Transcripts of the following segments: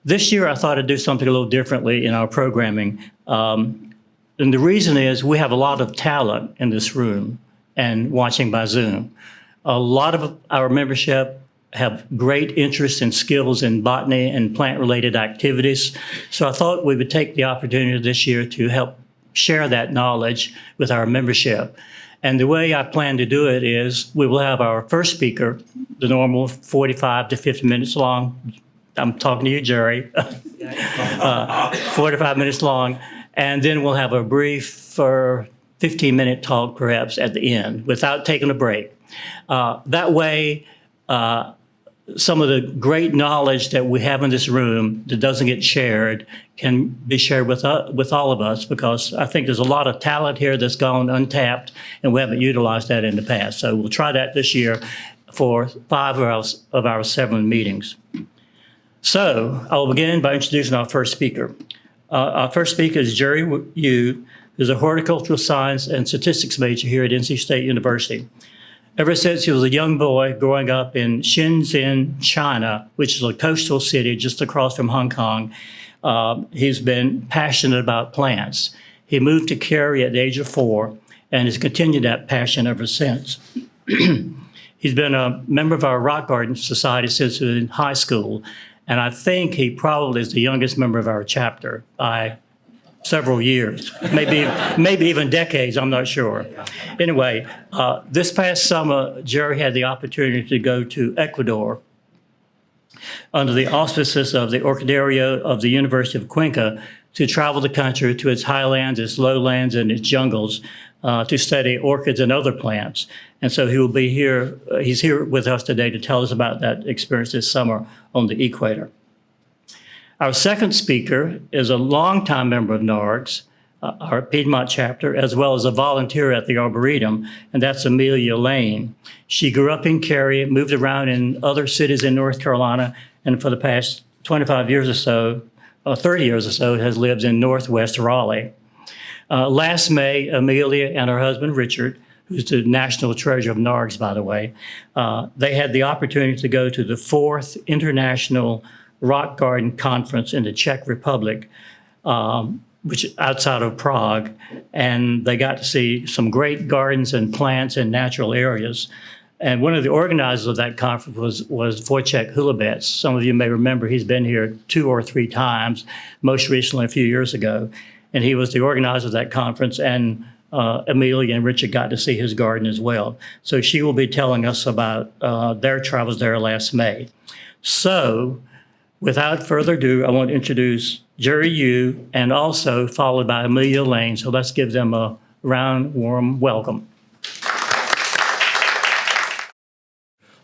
This year, I thought I'd do something a little differently in our programming. And the reason is we have a lot of talent in this room and watching by Zoom. A lot of our membership have great interest and skills in botany and plant-related activities. So I thought we would take the opportunity this year to help share that knowledge with our membership. And the way I plan to do it is we will have our first speaker, the normal 45 to 50 minutes long. I'm talking to you, Jerry. 45 minutes long. And then we'll have a brief 15-minute talk perhaps at the end without taking a break. That way, some of the great knowledge that we have in this room that doesn't get shared can be shared with all of us, because I think there's a lot of talent here that's gone untapped and we haven't utilized that in the past. So we'll try that this year for 5 of our 7 meetings. So I'll begin by introducing our first speaker. Our first speaker is Jerry Yu, who's a horticultural science and statistics major here at NC State University. Ever since he was a young boy growing up in Shenzhen, China, which is a coastal city just across from Hong Kong, he's been passionate about plants. He moved to Cary at the age of 4 and has continued that passion ever since. He's been a member of our Rock Garden Society since he was in high school, and I think he probably is the youngest member of our chapter by several years, maybe even decades, I'm not sure. Anyway, this past summer, Jerry had the opportunity to go to Ecuador under the auspices of the Orchidaria of the University of Cuenca to travel the country to its highlands, its lowlands, and its jungles to study orchids and other plants. And so he will be here, he's here with us today to tell us about that experience this summer on the equator. Our second speaker is a longtime member of NARGS, our Piedmont chapter, as well as a volunteer at the Arboretum, and that's Amelia Lane. She grew up in Cary, moved around in other cities in North Carolina, and for the past 25 years or so, 30 years or so, has lived in Northwest Raleigh. Last May, Amelia and her husband, Richard, who's the national treasure of NARGS, by the way, they had the opportunity to go to the 4th International Rock Garden Conference in the Czech Republic, which is outside of Prague, and they got to see some great gardens and plants and natural areas. And one of the organizers of that conference was Wojciech Hulubec. Some of you may remember he's been here 2 or 3 times, most recently a few years ago. And he was the organizer of that conference, and Amelia and Richard got to see his garden as well. So she will be telling us about their travels there last May. So without further ado, I want to introduce Jerry Yu, and also followed by Amelia Lane. So let's give them a round, warm welcome.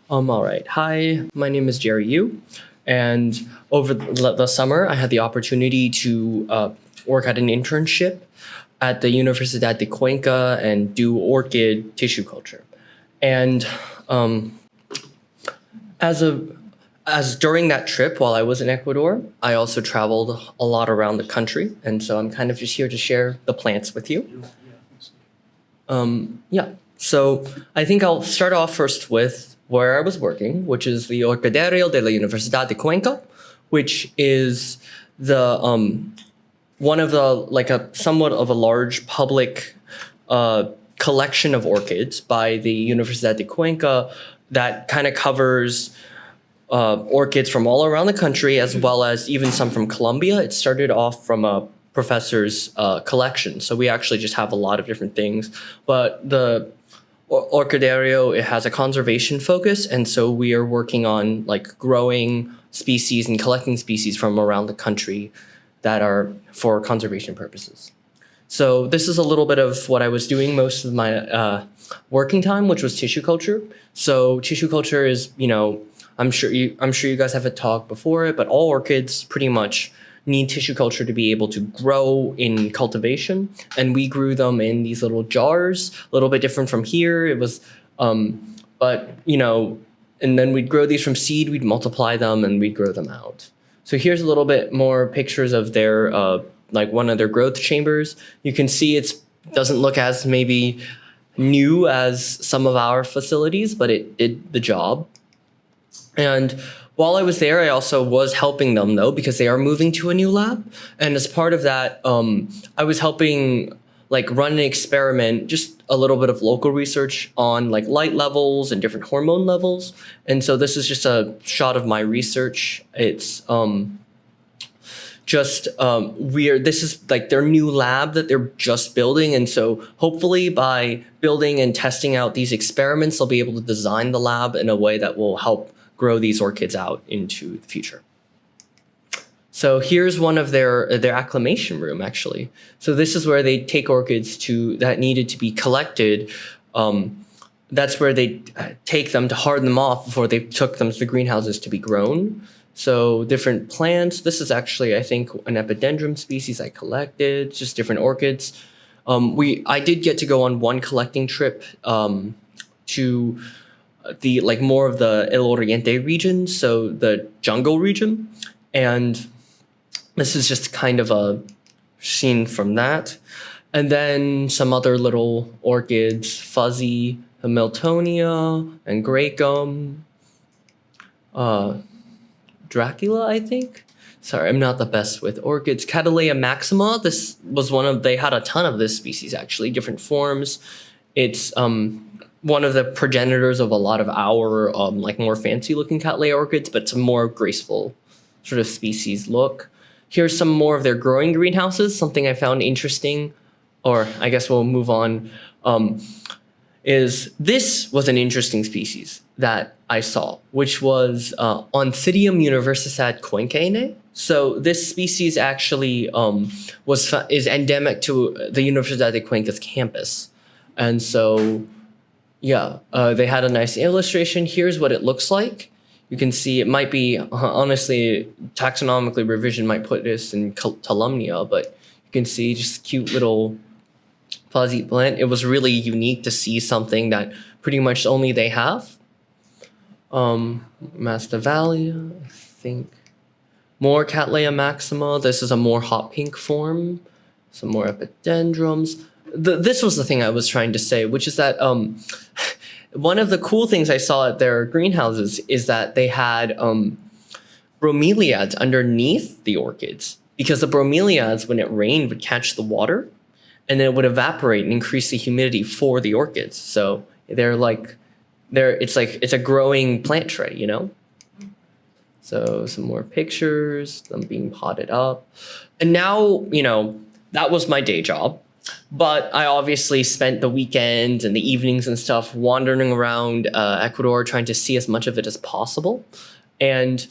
All right. Hi, my name is Jerry Yu, and over the summer, I had the opportunity to work at an internship at the Universidad de Cuenca and do orchid tissue culture. And as during that trip while I was in Ecuador, I also traveled a lot around the country, and so I'm kind of just here to share the plants with you. So I think I'll start off first with where I was working, which is the Orchidario de la Universidad de Cuenca, which is the one of the somewhat of a large public collection of orchids by the Universidad de Cuenca that kind of covers orchids from all around the country, as well as even some from Colombia. It started off from a professor's collection, so we actually just have a lot of different things. But the Orchidario, it has a conservation focus, and so we are working on growing species and collecting species from around the country that are for conservation purposes. So this is a little bit of what I was doing most of my working time, which was tissue culture. So tissue culture is, I'm sure you guys have a talk before it, but all orchids pretty much need tissue culture to be able to grow in cultivation. And we grew them in these little jars, a little bit different from here. It was, and then we'd grow these from seed, we'd multiply them, and we'd grow them out. So here's a little bit more pictures of their, one of their growth chambers. You can see it doesn't look as maybe new as some of our facilities, but it did the job. And While I was there, I also was helping them though, because they are moving to a new lab. And as part of that, I was helping like run an experiment, just a little bit of local research on like light levels and different hormone levels. And so this is just a shot of my research. It's this is like their new lab that they're just building. And so hopefully by building and testing out these experiments, they'll be able to design the lab in a way that will help grow these orchids out into the future. So here's one of their acclimation room, actually. So this is where they take orchids that needed to be collected. That's where they take them to harden them off before they took them to the greenhouses to be grown. So different plants. This is actually, I think, an epidendrum species I collected, just different orchids. I did get to go on one collecting trip to the more of the El Oriente region, so the jungle region. And this is just kind of a scene from that. And then some other little orchids, Fuzzy, Hamiltonia, and Gracum. Dracula, I think. Sorry, I'm not the best with orchids. Cattleya maxima, this was they had a ton of this species actually, different forms. It's one of the progenitors of a lot of our more fancy looking Cattleya orchids, but it's a more graceful sort of species look. Here's some more of their growing greenhouses. Something I found interesting, or I guess we'll move on, is this was an interesting species that I saw, which was Oncidium universale cuencaene. So this species actually is endemic to the Universidad de Cuenca's campus. And so, yeah, they had a nice illustration. Here's what it looks like. You can see it might be, honestly, taxonomically revision might put this in Talumnia, but you can see just cute little fuzzy plant. It was really unique to see something that pretty much only they have. Masdevallia, I think. More Cattleya maxima. This is a more hot pink form. Some more epidendrums. This was the thing I was trying to say, which is that one of the cool things I saw at their greenhouses is that they had bromeliads underneath the orchids, because the bromeliads, when it rained, would catch the water and then it would evaporate and increase the humidity for the orchids. So it's a growing plant tray, you know? So some more pictures, them being potted up. And now, that was my day job. But I obviously spent the weekends and the evenings and stuff wandering around Ecuador, trying to see as much of it as possible. And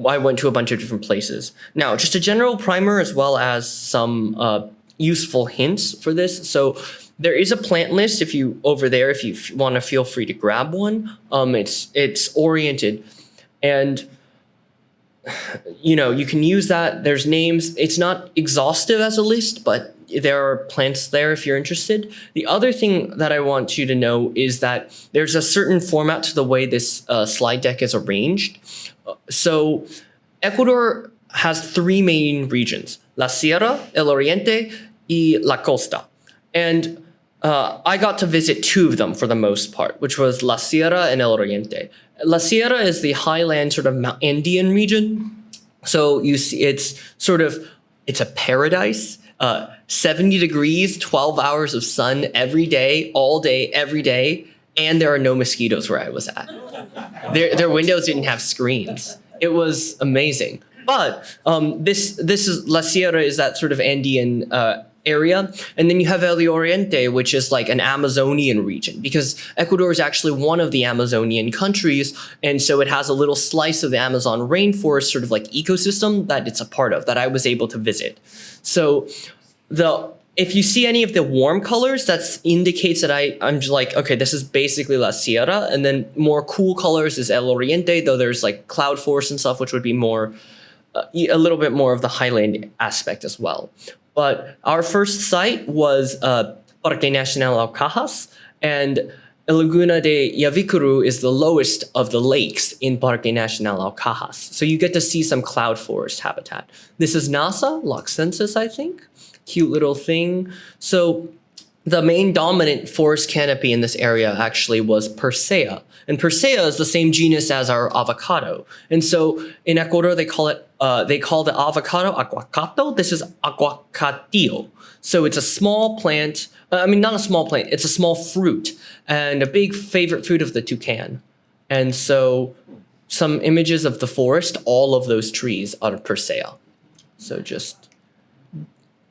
I went to a bunch of different places. Now, just a general primer as well as some useful hints for this. So there is a plant list if you want to feel free to grab one. It's oriented, and you can use that. There's names. It's not exhaustive as a list, but there are plants there if you're interested. The other thing that I want you to know is that there's a certain format to the way this slide deck is arranged. So Ecuador has three main regions: La Sierra, El Oriente, y La Costa. And I got to visit two of them for the most part, which was La Sierra and El Oriente. La Sierra is the highland sort of Andean region. So you see it's a paradise. 70 degrees, 12 hours of sun every day, all day, every day. And there are no mosquitoes where I was at. Their windows didn't have screens. It was amazing. But this is La Sierra is that sort of Andean area. And then you have El Oriente, which is like an Amazonian region, because Ecuador is actually one of the Amazonian countries. And so it has a little slice of the Amazon rainforest sort of like ecosystem that it's a part of, that I was able to visit. So if you see any of the warm colors, that indicates that I'm just like, okay, this is basically La Sierra. And then more cool colors is El Oriente, though there's like cloud forest and stuff, which would be more, a little bit more of the highland aspect as well. But our first site was Parque Nacional Alcajas, and Laguna de Yavícuru is the lowest of the lakes in Parque Nacional Alcajas. So you get to see some cloud forest habitat. This is NASA, Loxensis, I think. Cute little thing. So the main dominant forest canopy in this area actually was Persea. And Persea is the same genus as our avocado. And so in Ecuador, they call the avocado aguacato. This is aguacatillo. So it's a small plant. Not a small plant. It's a small fruit and a big favorite fruit of the toucan. And so some images of the forest, all of those trees are Persea. So just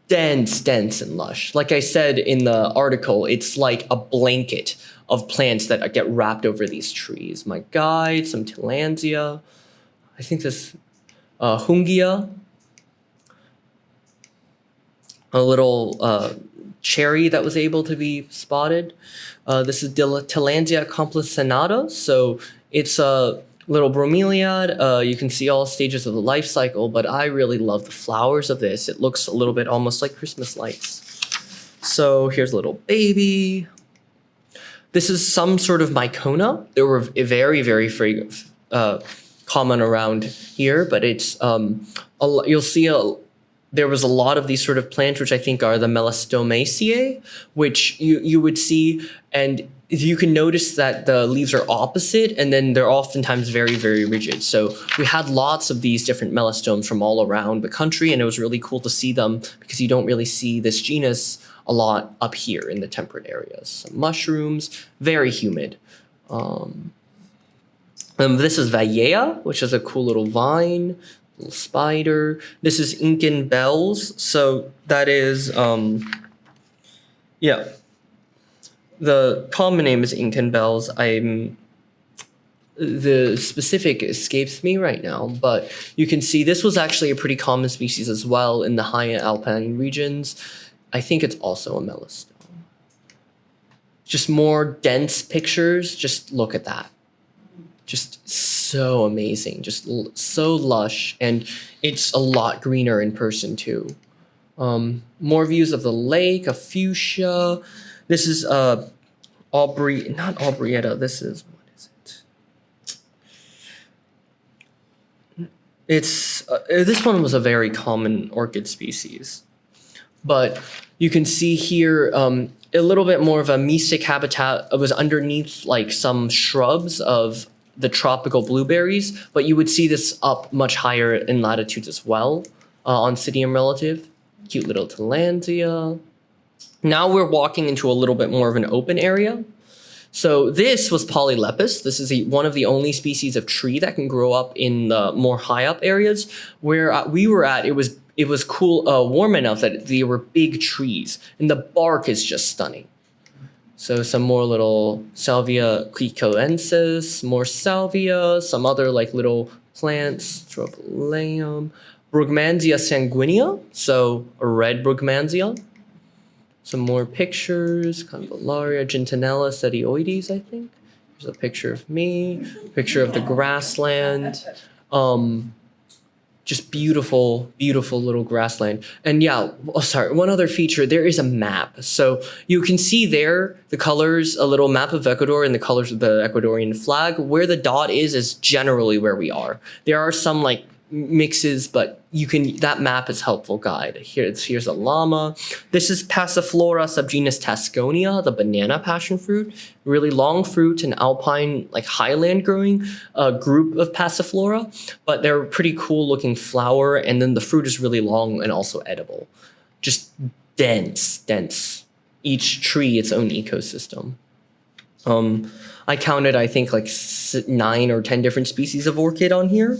dense and lush. Like I said in the article, it's like a blanket of plants that get wrapped over these trees. My guide, some tillandsia. I think this hungia. A little cherry that was able to be spotted. This is Tillandsia complicernata. So it's a little bromeliad. You can see all stages of the life cycle, but I really love the flowers of this. It looks a little bit almost like Christmas lights. So here's a little baby. This is some sort of mycona. They were very, very common around here, but it's you'll see there was a lot of these sort of plants, which I think are the Melastomaceae, which you would see, and you can notice that the leaves are opposite, and then they're oftentimes very, very rigid. So we had lots of these different melastomes from all around the country, and it was really cool to see them because you don't really see this genus a lot up here in the temperate areas. Some mushrooms, very humid. This is Vallea, which is a cool little vine, little spider. This is Incan bells. So that is, the common name is Incan bells. The specific escapes me right now, but you can see this was actually a pretty common species as well in the high alpine regions. I think it's also a melastome. Just more dense pictures. Just look at that. Just so amazing. Just so lush, and it's a lot greener in person too. More views of the lake, a fuchsia. This is not Aubrietta. This is, what is it? It's this one was a very common orchid species, but you can see here a little bit more of a mestic habitat. It was underneath like some shrubs of the tropical blueberries, but you would see this up much higher in latitudes as well, Oncidium relative. Cute little tillandsia. Now we're walking into a little bit more of an open area. So this was Polylepis. This is one of the only species of tree that can grow up in the more high up areas. Where we were at, it was cool, warm enough that they were big trees, and the bark is just stunning. So some more little Salvia quicoensis, more salvia, some other like little plants, Tropeleum, Brugmansia sanguinea, so a red Brugmansia. Some more pictures, calceolaria, gentinella setioides, I think. There's a picture of me, picture of the grassland. Just beautiful, beautiful little grassland. And one other feature, there is a map. So you can see there the colors, a little map of Ecuador and the colors of the Ecuadorian flag. Where the dot is generally where we are. There are some like mixes, but that map is helpful guide. Here's a llama. This is Passiflora subgenus Tasconia, the banana passion fruit. Really long fruit, an alpine, like highland growing group of Passiflora, but they're a pretty cool looking flower, and then the fruit is really long and also edible. Just dense. Each tree its own ecosystem. I counted, I think, like 9 or 10 different species of orchid on here.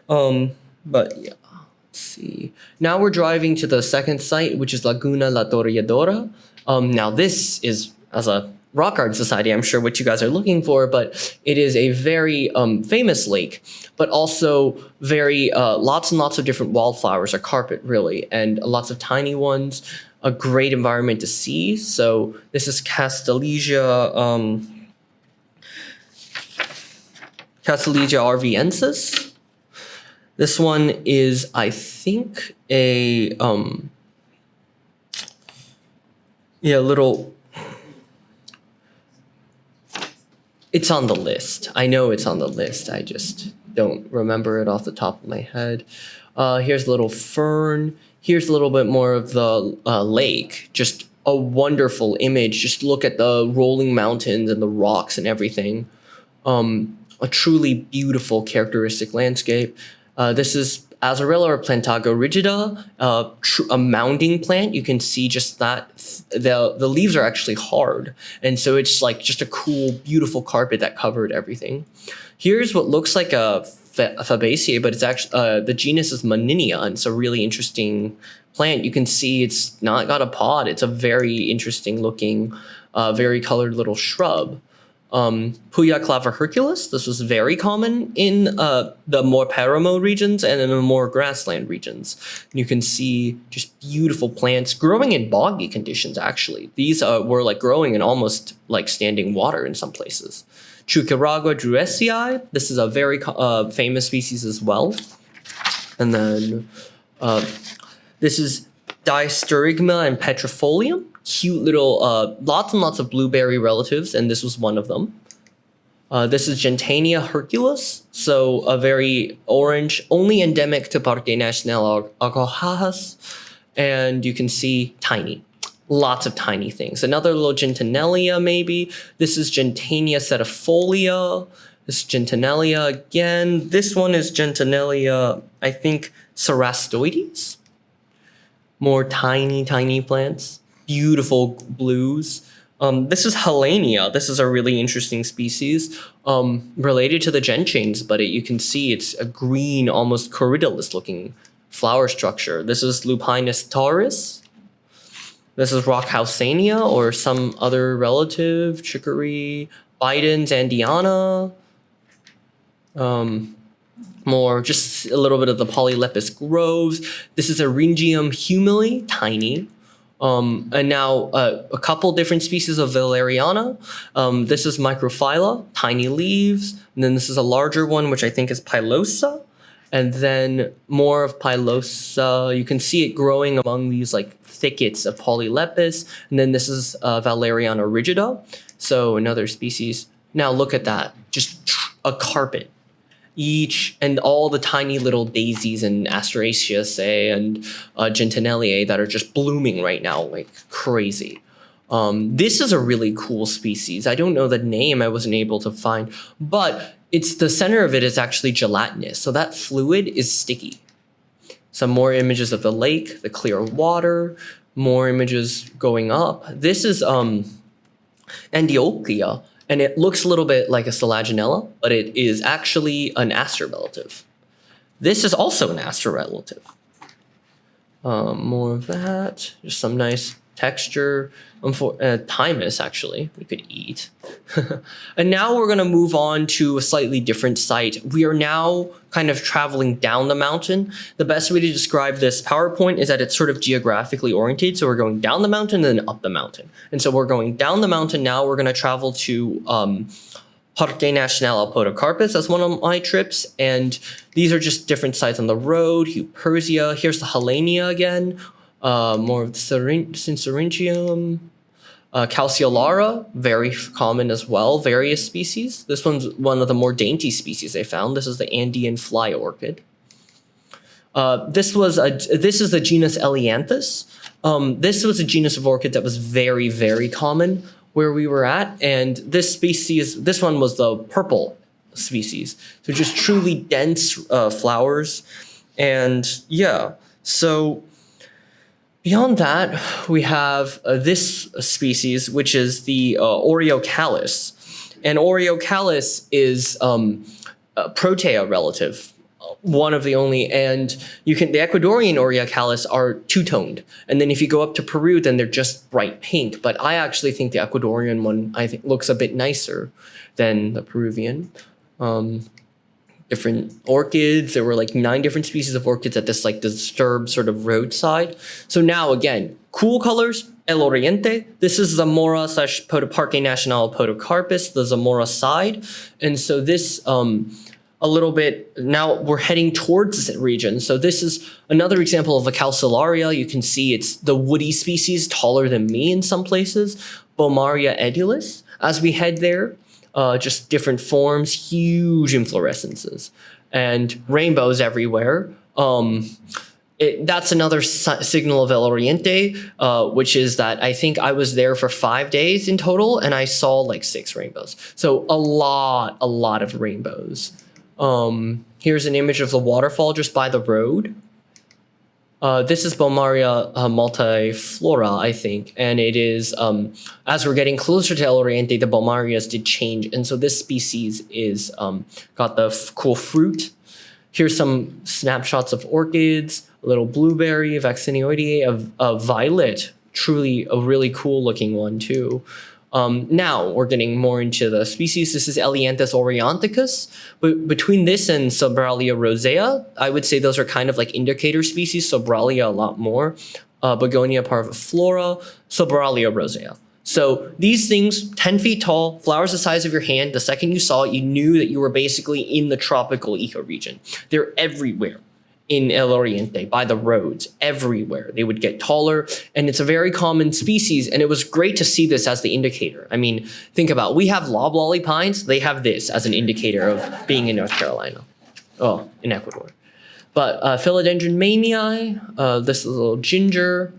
But yeah, let's see. Now we're driving to the second site, which is Laguna La Torreadora. Now this is, as a rock art society, I'm sure what you guys are looking for, but it is a very famous lake, but also very lots and lots of different wildflowers, a carpet really, and lots of tiny ones. A great environment to see. So this is Castelligia arviensis. This one is, I think, a little. It's on the list. I know it's on the list. I just don't remember it off the top of my head. Here's a little fern. Here's a little bit more of the lake, just a wonderful image. Just look at the rolling mountains and the rocks and everything. A truly beautiful characteristic landscape. This is Azorella or Plantago rigida, a mounding plant. You can see just that the leaves are actually hard. And so it's like just a cool, beautiful carpet that covered everything. Here's what looks like a Fabaceae, but it's actually, the genus is Moninia, and it's a really interesting plant. You can see it's not got a pod. It's a very interesting looking, very colored little shrub. Puya clava hercules. This was very common in the more paramo regions and in the more grassland regions. You can see just beautiful plants growing in boggy conditions, actually. These were like growing in almost like standing water in some places. Chuquiragua druesii. This is a very famous species as well. And then this is Diasterigma and Petrifolium. Cute little, lots and lots of blueberry relatives, and this was one of them. This is Gentania hercules, so a very orange, only endemic to Parque Nacional Acohajas, and you can see tiny, lots of tiny things. Another little Gentinelia maybe. This is Gentania setifolia. This is Gentinelia again. This one is Gentinelia, I think, cerastoides. More tiny, tiny plants. Beautiful blues. This is Halania. This is a really interesting species related to the gentians, but you can see it's a green, almost corydalus looking flower structure. This is Lupinus taurus. This is Rockhausania or some other relative, Chicory, Bidens, Andeana. More, just a little bit of the Polylepis groves. This is Eryngium humile, tiny. And now a couple different species of Valeriana. This is Microphylla, tiny leaves. And then this is a larger one, which I think is Pilosa. And then more of Pilosa. You can see it growing among these like thickets of Polylepis. And then this is Valeriana rigida. So another species. Now look at that, just a carpet. Each and all the tiny little daisies and Asteraceae and Gentinelliae that are just blooming right now like crazy. This is a really cool species. I don't know the name, I wasn't able to find, but it's the center of it is actually gelatinous. So that fluid is sticky. Some more images of the lake, the clear water, more images going up. This is Andiokia. And it looks a little bit like a Selaginella, but it is actually an aster relative. This is also an aster relative. More of that, just some nice texture. Thymus, actually, we could eat. And now we're gonna move on to a slightly different site. We are now kind of traveling down the mountain. The best way to describe this PowerPoint is that it's sort of geographically oriented. So we're going down the mountain and then up the mountain. And so we're going down the mountain now. We're gonna travel to Parque Nacional Podocarpus as one of my trips. And these are just different sites on the road. Hupersia, here's the Halania again. More of the Syringium. Calceolaria, very common as well, various species. This one's one of the more dainty species they found. This is the Andean fly orchid. This is the genus Elianthus. This was a genus of orchid that was very, very common where we were at. And this species, this one was the purple species. So just truly dense flowers. And yeah, so beyond that, we have this species, which is the Oreocalis. And Oreocalis is a Protea relative, one of the only, and the Ecuadorian Oreocalis are two-toned. And then if you go up to Peru, then they're just bright pink. But I actually think the Ecuadorian one, I think, looks a bit nicer than the Peruvian. Different orchids. There were like 9 different species of orchids at this like disturbed sort of roadside. So now again, cool colors, El Oriente. This is Zamora / Parque Nacional Podocarpus, the Zamora side. And so this, a little bit, now we're heading towards this region. So this is another example of a calceolaria. You can see it's the woody species, taller than me in some places. Bomarea edulis. As we head there, just different forms, huge inflorescences, and rainbows everywhere. That's another signal of El Oriente, which is that I think I was there for 5 days in total, and I saw like 6 rainbows. So a lot of rainbows. Here's an image of the waterfall just by the road. This is Bomarea multiflora, I think, and it is, as we're getting closer to El Oriente, the Bomareas did change, and so this species is got the cool fruit. Here's some snapshots of orchids, a little blueberry, vaccinioideae, a violet, truly a really cool looking one too. Now we're getting more into the species. This is Elianthus orienticus. But between this and Sobralia rosea, I would say those are kind of like indicator species. Sobralia a lot more. Begonia parviflora, Sobralia rosea. So these things, 10 feet tall, flowers the size of your hand. The second you saw it, you knew that you were basically in the tropical ecoregion. They're everywhere in El Oriente, by the roads, everywhere. They would get taller, and it's a very common species, and it was great to see this as the indicator. I mean, think about it. We have loblolly pines. They have this as an indicator of being in North Carolina. Oh, in Ecuador. But philodendron mamii, this is a little ginger,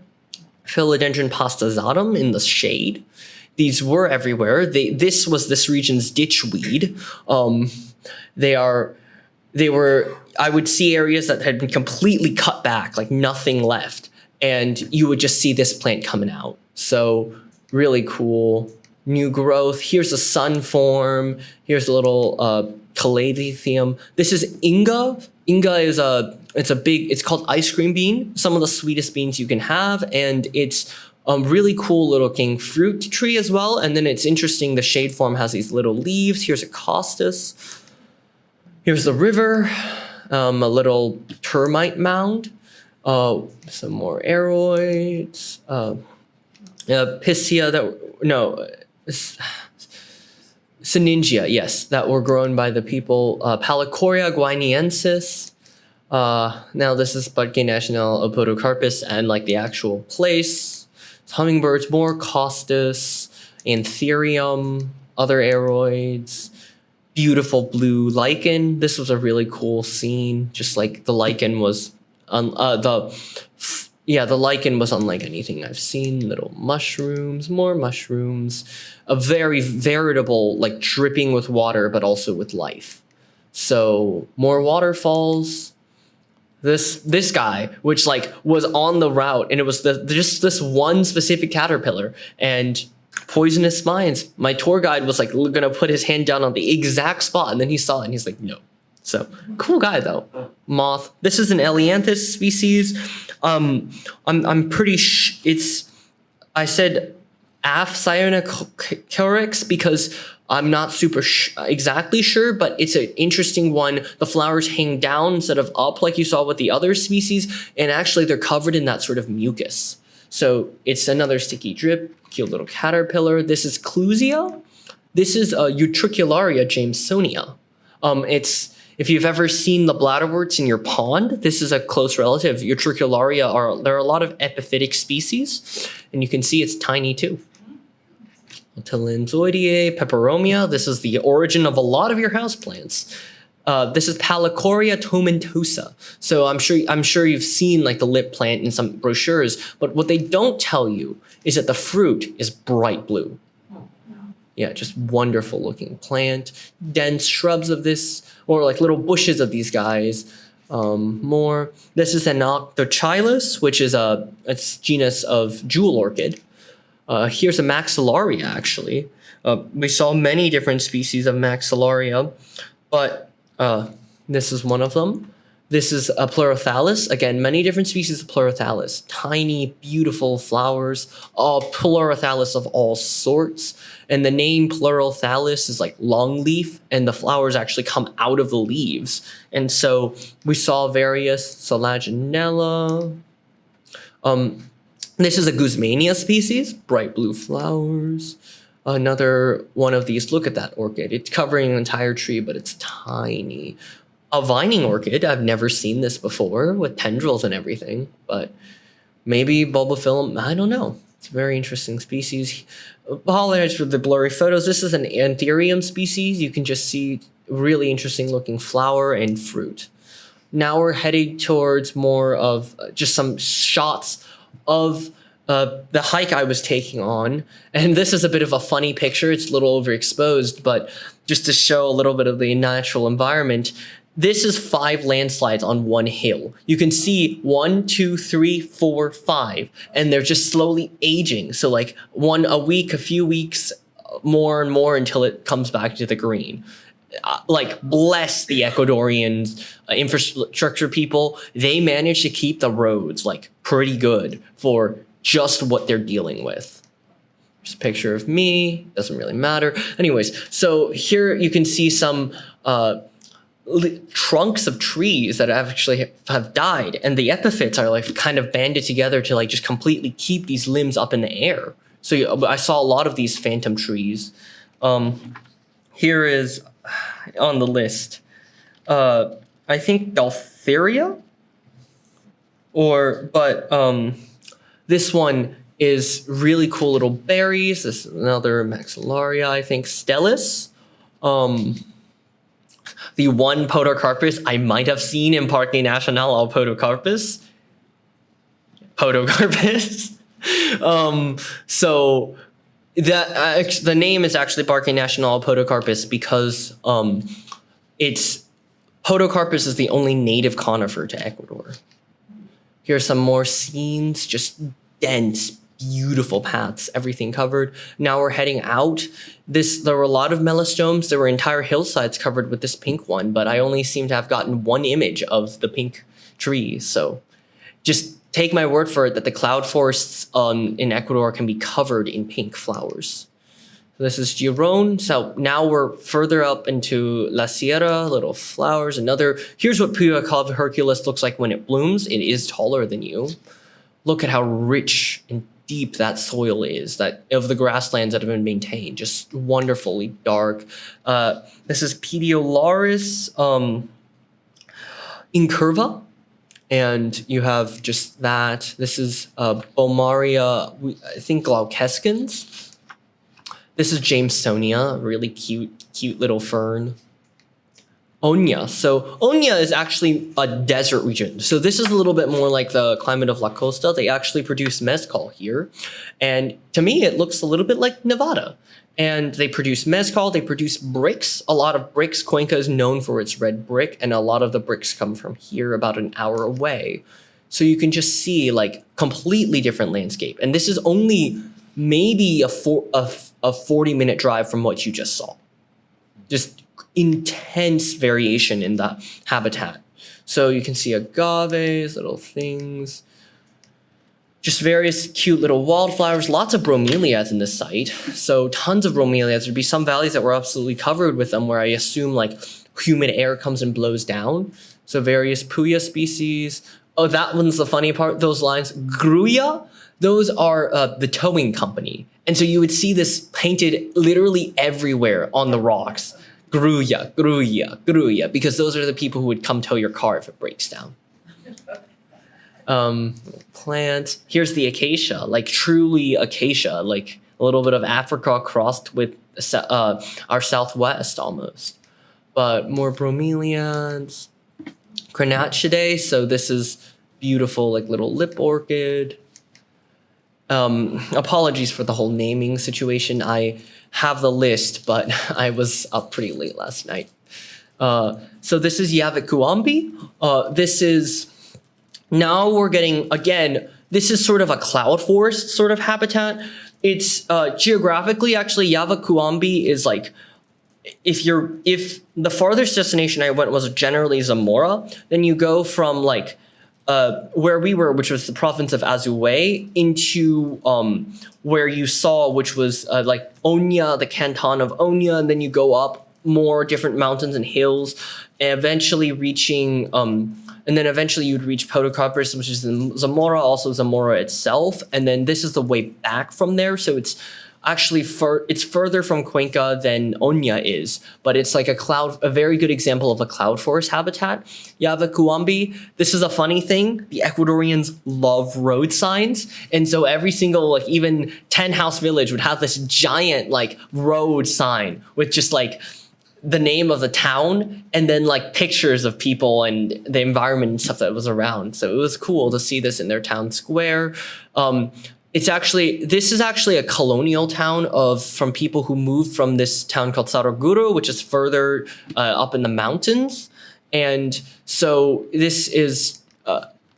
philodendron pastazatum in the shade. These were everywhere. This was this region's ditchweed. They were, I would see areas that had been completely cut back, like nothing left. And you would just see this plant coming out. So really cool. New growth. Here's a sun form. Here's a little calathea. This is Inga. Inga is it's called ice cream bean. Some of the sweetest beans you can have. And it's a really cool looking fruit tree as well. And then it's interesting, the shade form has these little leaves. Here's a costus. Here's the river, a little termite mound, some more aroids, piscia Syningia, yes, that were grown by the people, Palicoria guineensis. Now this is Parque Nacional of Podocarpus and like the actual place. Hummingbirds, more costus, anthurium, other aroids. Beautiful blue lichen. This was a really cool scene. Just like the lichen was, the lichen was unlike anything I've seen. Little mushrooms, more mushrooms, a very veritable like dripping with water, but also with life. So more waterfalls. This guy, which like was on the route, and it was just this one specific caterpillar, and poisonous mines. My tour guide was like gonna put his hand down on the exact spot, and then he saw it and he's like, no. So cool guy though. Moth. This is an Elianthus species. I'm pretty I said Aphcyonicorex because I'm not super exactly sure, but it's an interesting one. The flowers hang down instead of up like you saw with the other species, and actually they're covered in that sort of mucus. So it's another sticky drip, cute little caterpillar. This is Clusia. This is Utricularia jamesonia. If you've ever seen the bladderworts in your pond, this is a close relative. Utricularia there are a lot of epiphytic species, and you can see it's tiny too. Tilinzoideae, peperomia. This is the origin of a lot of your houseplants. This is Palicoria tomentosa. So I'm sure you've seen like the lip plant in some brochures, but what they don't tell you is that the fruit is bright blue. Yeah, just wonderful looking plant. Dense shrubs of this, or like little bushes of these guys. More. This is Anoctochilus, which is a genus of jewel orchid. Here's a maxillaria actually. We saw many different species of maxillaria, but this is one of them. This is a Pleurothallus. Again, many different species of Pleurothallus. Tiny, beautiful flowers. Pleurothallus of all sorts. And the name Pleurothallus is like long leaf, and the flowers actually come out of the leaves. And so we saw various Selaginella. This is a Guzmania species. Bright blue flowers. Another one of these. Look at that orchid. It's covering an entire tree, but it's tiny. A vining orchid. I've never seen this before with tendrils and everything, but maybe bulbophyllum. I don't know. It's a very interesting species. Apologize for the blurry photos. This is an anthurium species. You can just see really interesting looking flower and fruit. Now we're heading towards more of just some shots of the hike I was taking on. And this is a bit of a funny picture. It's a little overexposed, but just to show a little bit of the natural environment, this is 5 landslides on one hill. You can see 1, 2, 3, 4, 5, and they're just slowly aging. So like one a week, a few weeks, more and more until it comes back to the green. Like bless the Ecuadorian infrastructure people. They manage to keep the roads like pretty good for just what they're dealing with. Just a picture of me, doesn't really matter. Anyways, so here you can see some trunks of trees that actually have died, and the epiphytes are like kind of banded together to like just completely keep these limbs up in the air. So I saw a lot of these phantom trees. Here is on the list, I think Galtheria, this one is really cool little berries. This is another calceolaria, I think, Stellis. The one podocarpus I might have seen in Parque Nacional al Podocarpus. So that the name is actually Parque Nacional al Podocarpus because Podocarpus is the only native conifer to Ecuador. Here are some more scenes, just dense, beautiful paths, everything covered. Now we're heading out. There were a lot of melastomes. There were entire hillsides covered with this pink one, but I only seem to have gotten one image of the pink trees. So just take my word for it that the cloud forests in Ecuador can be covered in pink flowers. This is Giron. So now we're further up into La Sierra, little flowers. Here's what Puya Cava Hercules looks like when it blooms. It is taller than you. Look at how rich and deep that soil is, that of the grasslands that have been maintained, just wonderfully dark. This is Pediolaris incurva, and you have just that. This is bomarea, I think glaucescens. This is Jamesonia, really cute little fern. Oña. So Oña is actually a desert region. So this is a little bit more like the climate of La Costa. They actually produce mezcal here. And to me, it looks a little bit like Nevada. And they produce mezcal, they produce bricks, a lot of bricks. Cuenca is known for its red brick, and a lot of the bricks come from here about an hour away. So you can just see like completely different landscape. And this is only maybe a 40-minute drive from what you just saw. Just intense variation in the habitat. So you can see agaves, little things, just various cute little wildflowers, lots of bromeliads in this site. So tons of bromeliads. There'd be some valleys that were absolutely covered with them where I assume like humid air comes and blows down. So various Puya species. Oh, that one's the funny part. Those lines, Gruya, those are the towing company. And so you would see this painted literally everywhere on the rocks. Gruya, Gruya, Gruya, because those are the people who would come tow your car if it breaks down. Plants. Here's the acacia, like truly acacia, like a little bit of Africa crossed with our southwest almost. But more bromeliads. Cranachidae, so this is beautiful, like little lip orchid. Apologies for the whole naming situation. I have the list, but I was up pretty late last night. So this is Yavakuambi. This is, now we're getting, again, this is sort of a cloud forest sort of habitat. It's geographically, actually, Yavakuambi is like, if the farthest destination I went was generally Zamora, then you go from like where we were, which was the province of Azuay, into where you saw, which was like Oña, the canton of Oña, and then you go up more different mountains and hills, and eventually reaching, and then eventually you'd reach Podocarpus, which is in Zamora, also Zamora itself, and then this is the way back from there, so it's actually it's further from Cuenca than Oña is, but it's like a very good example of a cloud forest habitat. Yavakuambi, this is a funny thing. The Ecuadorians love road signs. And so every single, like even 10 house village would have this giant like road sign with just like the name of the town and then like pictures of people and the environment and stuff that was around. So it was cool to see this in their town square. This is actually a colonial town from people who moved from this town called Saraguro, which is further up in the mountains. And so this is,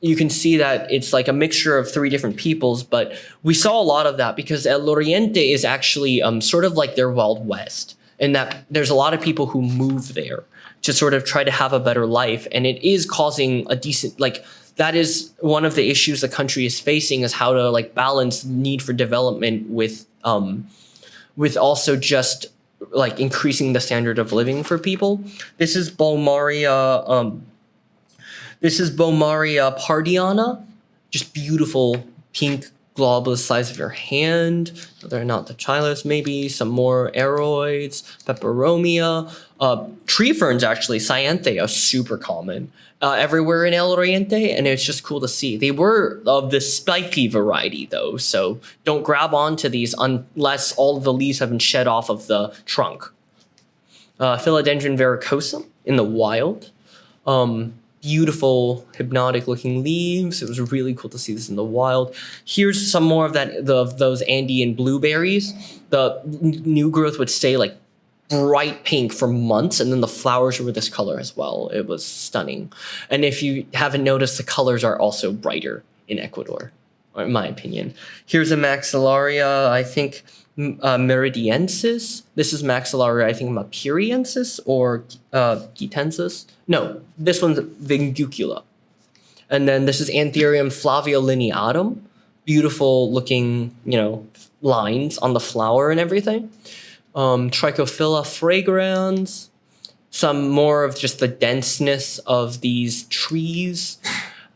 you can see that it's like a mixture of 3 different peoples, but we saw a lot of that because El Oriente is actually sort of like their Wild West, in that there's a lot of people who move there to sort of try to have a better life. And it is causing a decent, like, that is one of the issues the country is facing, is how to like balance need for development with also just like increasing the standard of living for people. This is bomarea. This is bomarea pardiana, just beautiful pink globulus size of your hand. They're not the chilus, maybe some more aroids, peperomia. Tree ferns, actually, cyanthea, super common everywhere in El Oriente, and it's just cool to see. They were of the spiky variety, though, so don't grab onto these unless all of the leaves have been shed off of the trunk. Philodendron verrucosum in the wild. Beautiful, hypnotic-looking leaves. It was really cool to see this in the wild. Here's some more of those Andean blueberries. The new growth would stay like bright pink for months, and then the flowers were this color as well. It was stunning. And if you haven't noticed, the colors are also brighter in Ecuador, in my opinion. Here's a maxillaria, I think meridiensis. This is maxillaria, I think mapiriensis or gitensis. No, this one's vingucula. And then this is Anthurium flaviolineatum. Beautiful looking, lines on the flower and everything. Trichophila fragrans. Some more of just the denseness of these trees.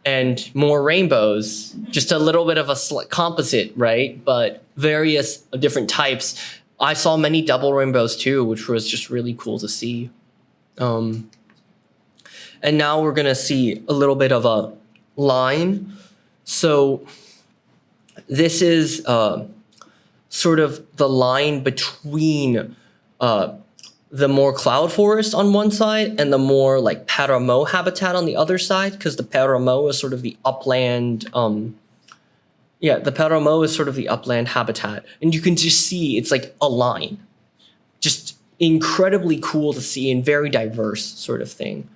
And more rainbows. Just a little bit of a composite, right? But various different types. I saw many double rainbows too, which was just really cool to see. And now we're going to see a little bit of a line. So this is sort of the line between the more cloud forest on one side and the more like paramo habitat on the other side, because the paramo is sort of the upland. The paramo is sort of the upland habitat. And you can just see it's like a line. Just incredibly cool to see and very diverse sort of thing.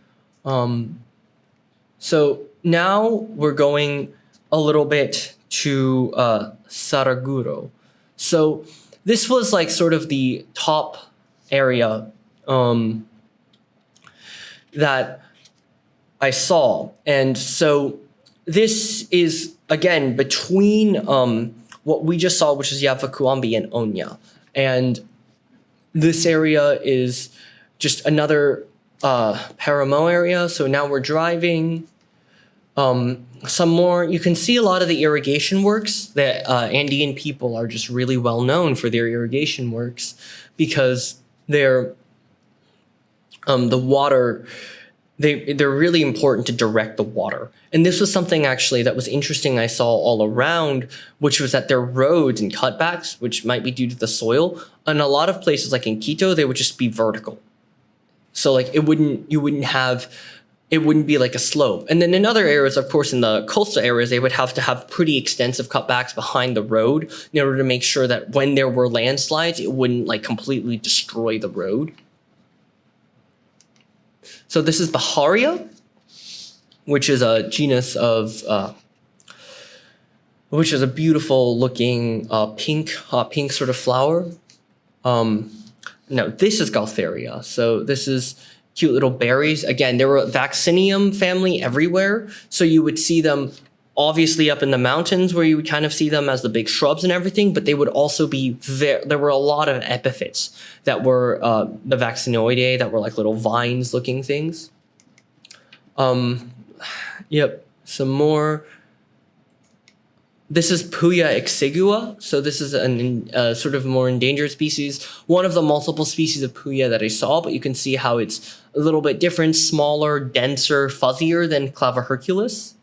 So now we're going a little bit to Saraguro. So this was like sort of the top area that I saw. And so this is, again, between what we just saw, which is Yavakuambi and Onya. And this area is just another paramo area. So now we're driving. Some more, you can see a lot of the irrigation works. That Andean people are just really well known for their irrigation works because they're the water. They're really important to direct the water. And this was something actually that was interesting I saw all around, which was that their roads and cutbacks, which might be due to the soil, in a lot of places like in Quito, they would just be vertical. So like it wouldn't be like a slope. And then in other areas, of course, in the coastal areas, they would have to have pretty extensive cutbacks behind the road in order to make sure that when there were landslides, it wouldn't like completely destroy the road. So this is Baharia, which is a genus of, which is a beautiful looking pink sort of flower. No, this is Gaultheria. So this is cute little berries. Again, there were Vaccinium family everywhere. So you would see them obviously up in the mountains where you would kind of see them as the big shrubs and everything, but they would also be there were a lot of epiphytes that were the Vaccinoideae that were like little vines looking things. Yep, some more. This is Puya exigua. So this is a sort of more endangered species. One of the multiple species of Puya that I saw, but you can see how it's a little bit different, smaller, denser, fuzzier than Claviherculus.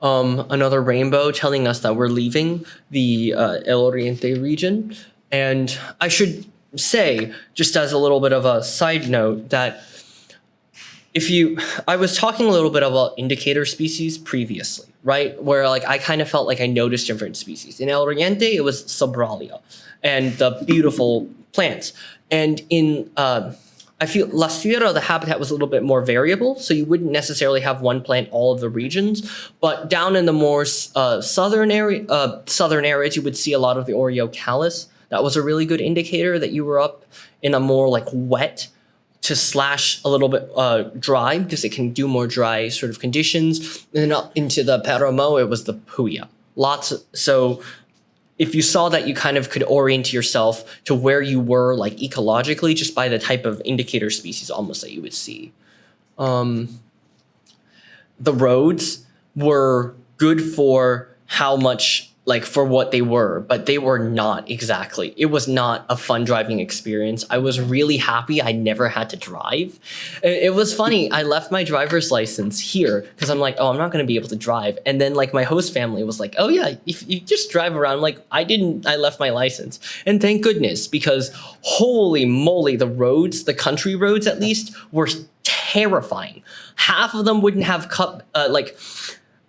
Another rainbow telling us that we're leaving the El Oriente region. And I should say, just as a little bit of a side note, that I was talking a little bit about indicator species previously, right? Where like I kind of felt like I noticed different species. In El Oriente, it was Sobralia and the beautiful plants. And in I feel La Sierra, the habitat was a little bit more variable, so you wouldn't necessarily have one plant all of the regions. But down in the more southern areas, you would see a lot of the Oreocallis. That was a really good indicator that you were up in a more like wet to slash a little bit dry, because it can do more dry sort of conditions. And then up into the Paramo, it was the Puya. So if you saw that, you kind of could orient yourself to where you were like ecologically just by the type of indicator species almost that you would see. The roads were good for how much, like for what they were, but they were not exactly. It was not a fun driving experience. I was really happy I never had to drive. It was funny. I left my driver's license here because I'm like, oh, I'm not going to be able to drive. And then like my host family was like, oh yeah, if you just drive around. I'm like, I left my license. And thank goodness, because holy moly, the roads, the country roads at least, were terrifying. Half of them wouldn't have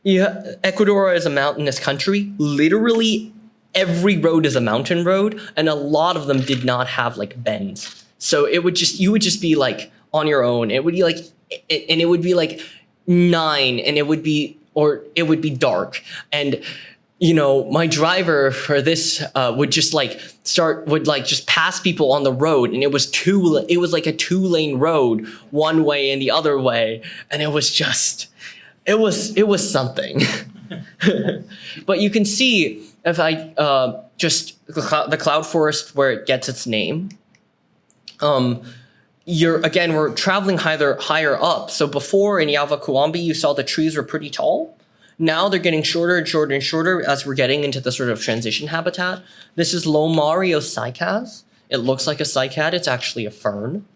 yeah, Ecuador is a mountainous country. Literally every road is a mountain road, and a lot of them did not have like bends. So you would just be like on your own. It would be like, and it would be like 9, and it would be dark. And you know, my driver for this would just pass people on the road, and it was like a 2-lane road, one way and the other way, and it was was something. But you can see if I the cloud forest where it gets its name. We're traveling higher up. So before in Yavakuambi, you saw the trees were pretty tall. Now they're getting shorter and shorter and shorter as we're getting into the sort of transition habitat. This is Lomario cycas. It looks like a cycad. It's actually a fern.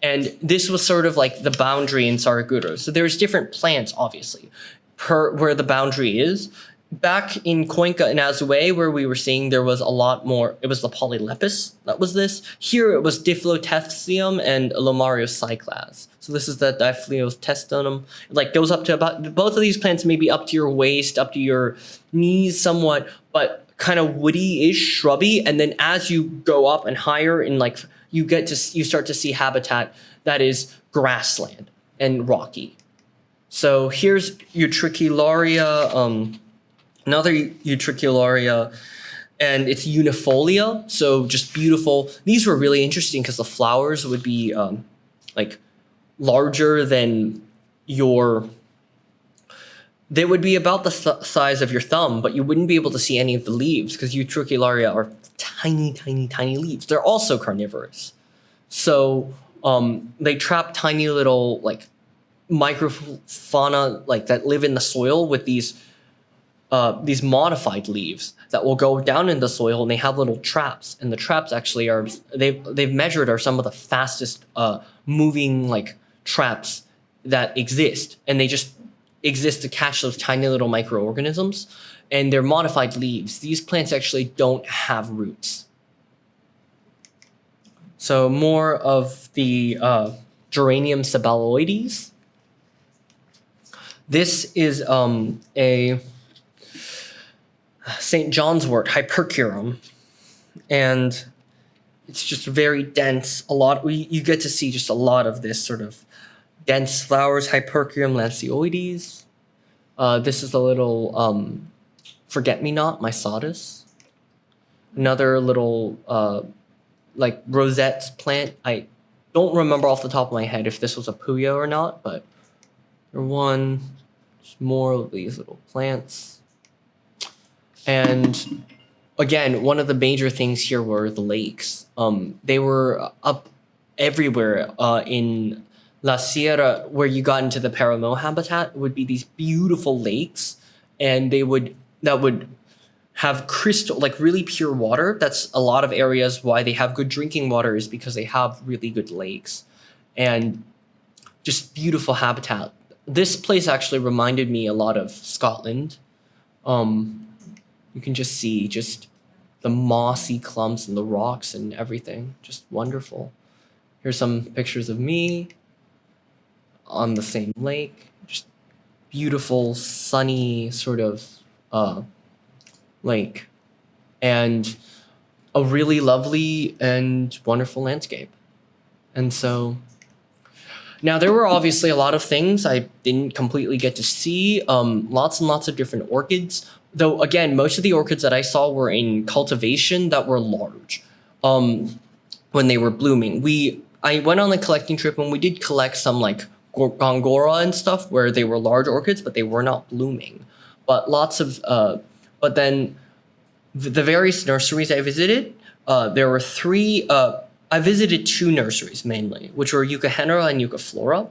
And this was sort of like the boundary in Saraguro. So there's different plants, obviously, per where the boundary is. Back in Cuenca and Azuay, where we were seeing there was a lot more, it was the polylepis that was this. Here it was Diphlotestium and Lomario cyclas. So this is the Diphlotestinum. It like goes up to about, both of these plants may be up to your waist, up to your knees somewhat, but kind of woody-ish, shrubby. And then as you go up and higher in like, you start to see habitat that is grassland and rocky. So here's Utricularia, another Utricularia, and it's unifolia, so just beautiful. These were really interesting because the flowers would be like larger than they would be about the size of your thumb, but you wouldn't be able to see any of the leaves because Utricularia are tiny, tiny, tiny leaves. They're also carnivorous. So they trap tiny little like microfauna like that live in the soil with these modified leaves that will go down in the soil, and they have little traps. And the traps actually they've measured are some of the fastest moving like traps that exist, and they just exist to catch those tiny little microorganisms. And they're modified leaves. These plants actually don't have roots. So more of the Geranium sabaloides. This is a St. John's wort, Hypercurum, and it's just very dense. You get to see just a lot of this sort of dense flowers, Hypercurum lancioides. This is a little forget-me-not, Mysotis. Another little like rosette plant. I don't remember off the top of my head if this was a puya or not, but there's more of these little plants. And again, one of the major things here were the lakes. They were up everywhere in La Sierra, where you got into the Paramo habitat, would be these beautiful lakes, and that would have crystal, like really pure water. That's a lot of areas why they have good drinking water, is because they have really good lakes and just beautiful habitat. This place actually reminded me a lot of Scotland. You can just see just the mossy clumps and the rocks and everything. Just wonderful. Here's some pictures of me on the same lake. Just beautiful, sunny sort of lake. And a really lovely and wonderful landscape. And so now there were obviously a lot of things I didn't completely get to see. Lots and lots of different orchids. Though again, most of the orchids that I saw were in cultivation that were large when they were blooming. I went on a collecting trip and we did collect some like gongora and stuff where they were large orchids, but they were not blooming. But lots of, but then the various nurseries I visited, there were three, I visited two nurseries mainly, which were Euchenera and Eucaflora.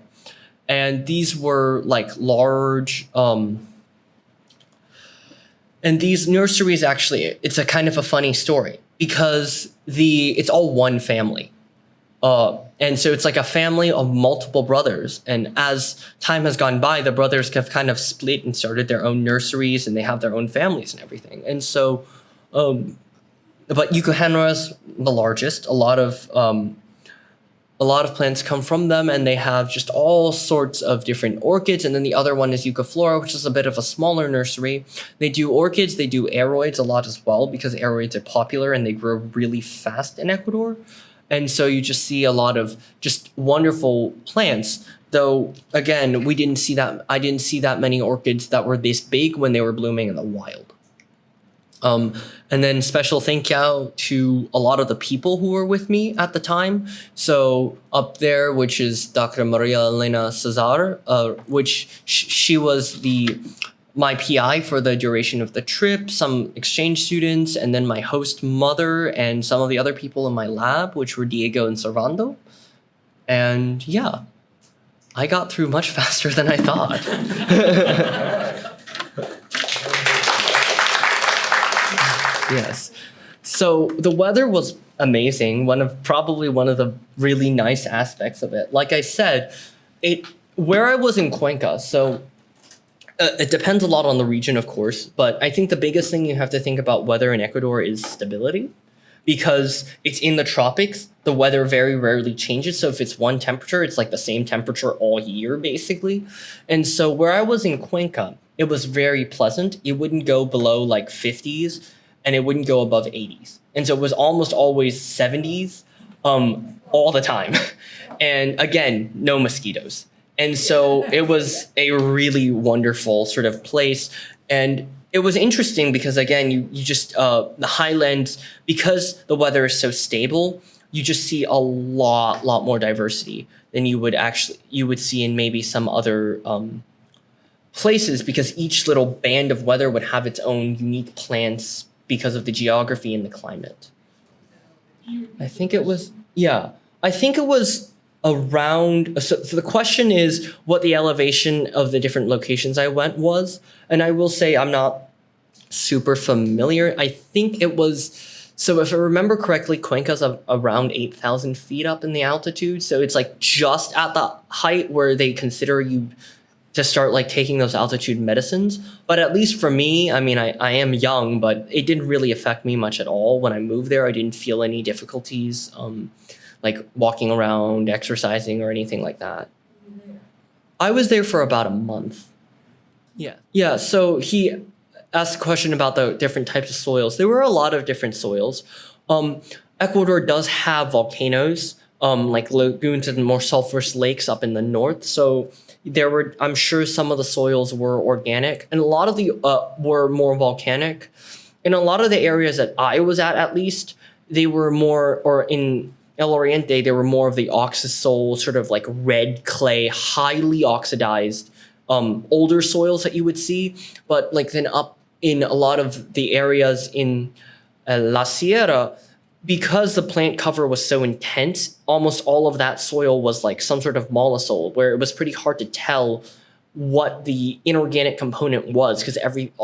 And these were like large, and these nurseries actually, it's a kind of a funny story because it's all one family. And so it's like a family of multiple brothers. And as time has gone by, the brothers have kind of split and started their own nurseries and they have their own families and everything. And so, but Euchenera is the largest. A lot of plants come from them and they have just all sorts of different orchids. And then the other one is Eucaflora, which is a bit of a smaller nursery. They do orchids, they do aroids a lot as well because aroids are popular and they grow really fast in Ecuador. And so you just see a lot of just wonderful plants. Though, again, I didn't see that many orchids that were this big when they were blooming in the wild. And then special thank you to a lot of the people who were with me at the time. So up there, which is Dr. Maria Elena Cesar, which she was my PI for the duration of the trip, some exchange students, and then my host mother and some of the other people in my lab, which were Diego and Servando. And yeah, I got through much faster than I thought. Yes. So the weather was amazing. Probably one of the really nice aspects of it. Like I said, where I was in Cuenca, so it depends a lot on the region, of course, but I think the biggest thing you have to think about weather in Ecuador is stability. Because it's in the tropics, the weather very rarely changes. So if it's one temperature, it's like the same temperature all year, basically. And so where I was in Cuenca, it was very pleasant. It wouldn't go below like 50s and it wouldn't go above 80s. And so it was almost always 70s all the time. And again, no mosquitoes. And so it was a really wonderful sort of place. And it was interesting because, again, you just, the Highlands, because the weather is so stable, you just see a lot more diversity than you would see in maybe some other places, because each little band of weather would have its own unique plants because of the geography and the climate. I think it was around, so the question is what the elevation of the different locations I went was. And I will say I'm not super familiar. I think it was, so if I remember correctly, Cuenca's around 8,000 feet up in the altitude. So it's like just at the height where they consider you to start like taking those altitude medicines. But at least for me, I mean, I am young, but it didn't really affect me much at all. When I moved there, I didn't feel any difficulties. Like walking around, exercising, or anything like that. I was there for about a month. Yeah, so he asked a question about the different types of soils. There were a lot of different soils. Ecuador does have volcanoes, like lagoons and more sulfurous lakes up in the north. So I'm sure some of the soils were organic, and a lot of the were more volcanic. In a lot of the areas that I was at least, they were more, or in El Oriente, they were more of the oxisol, sort of like red clay, highly oxidized, older soils that you would see. But like then up in a lot of the areas in La Sierra, because the plant cover was so intense, almost all of that soil was like some sort of mollisol, where it was pretty hard to tell what the inorganic component was because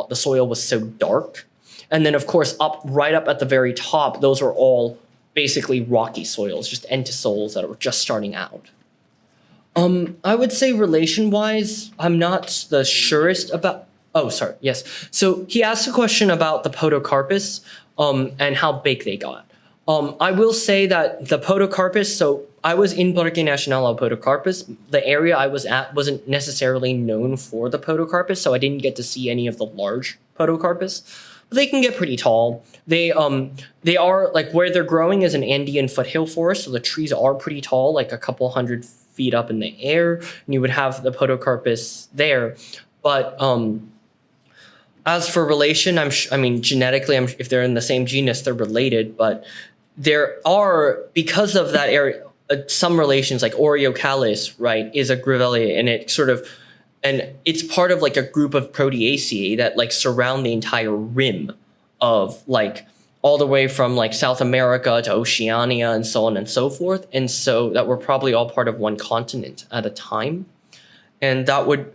the soil was so dark. And then of course, right up at the very top, those are all basically rocky soils, just entisols that were just starting out. I would say relation-wise, I'm not the surest about. Oh, sorry. Yes. So he asked a question about the podocarpus. and how big they got. I will say that the podocarpus, so I was in Parque Nacional al Podocarpus. The area I was at wasn't necessarily known for the podocarpus, so I didn't get to see any of the large podocarpus. But they can get pretty tall. They are, like, where they're growing is an Andean foothill forest, so the trees are pretty tall, like a couple hundred feet up in the air, and you would have the podocarpus there. But as for relation, I mean, genetically, if they're in the same genus, they're related, but there are, because of that area, some relations, like Oreocalis, right, is a Grevillea, and it's part of like a group of Proteaceae that like surround the entire rim of like all the way from like South America to Oceania and so on and so forth. And so that we're probably all part of one continent at a time. And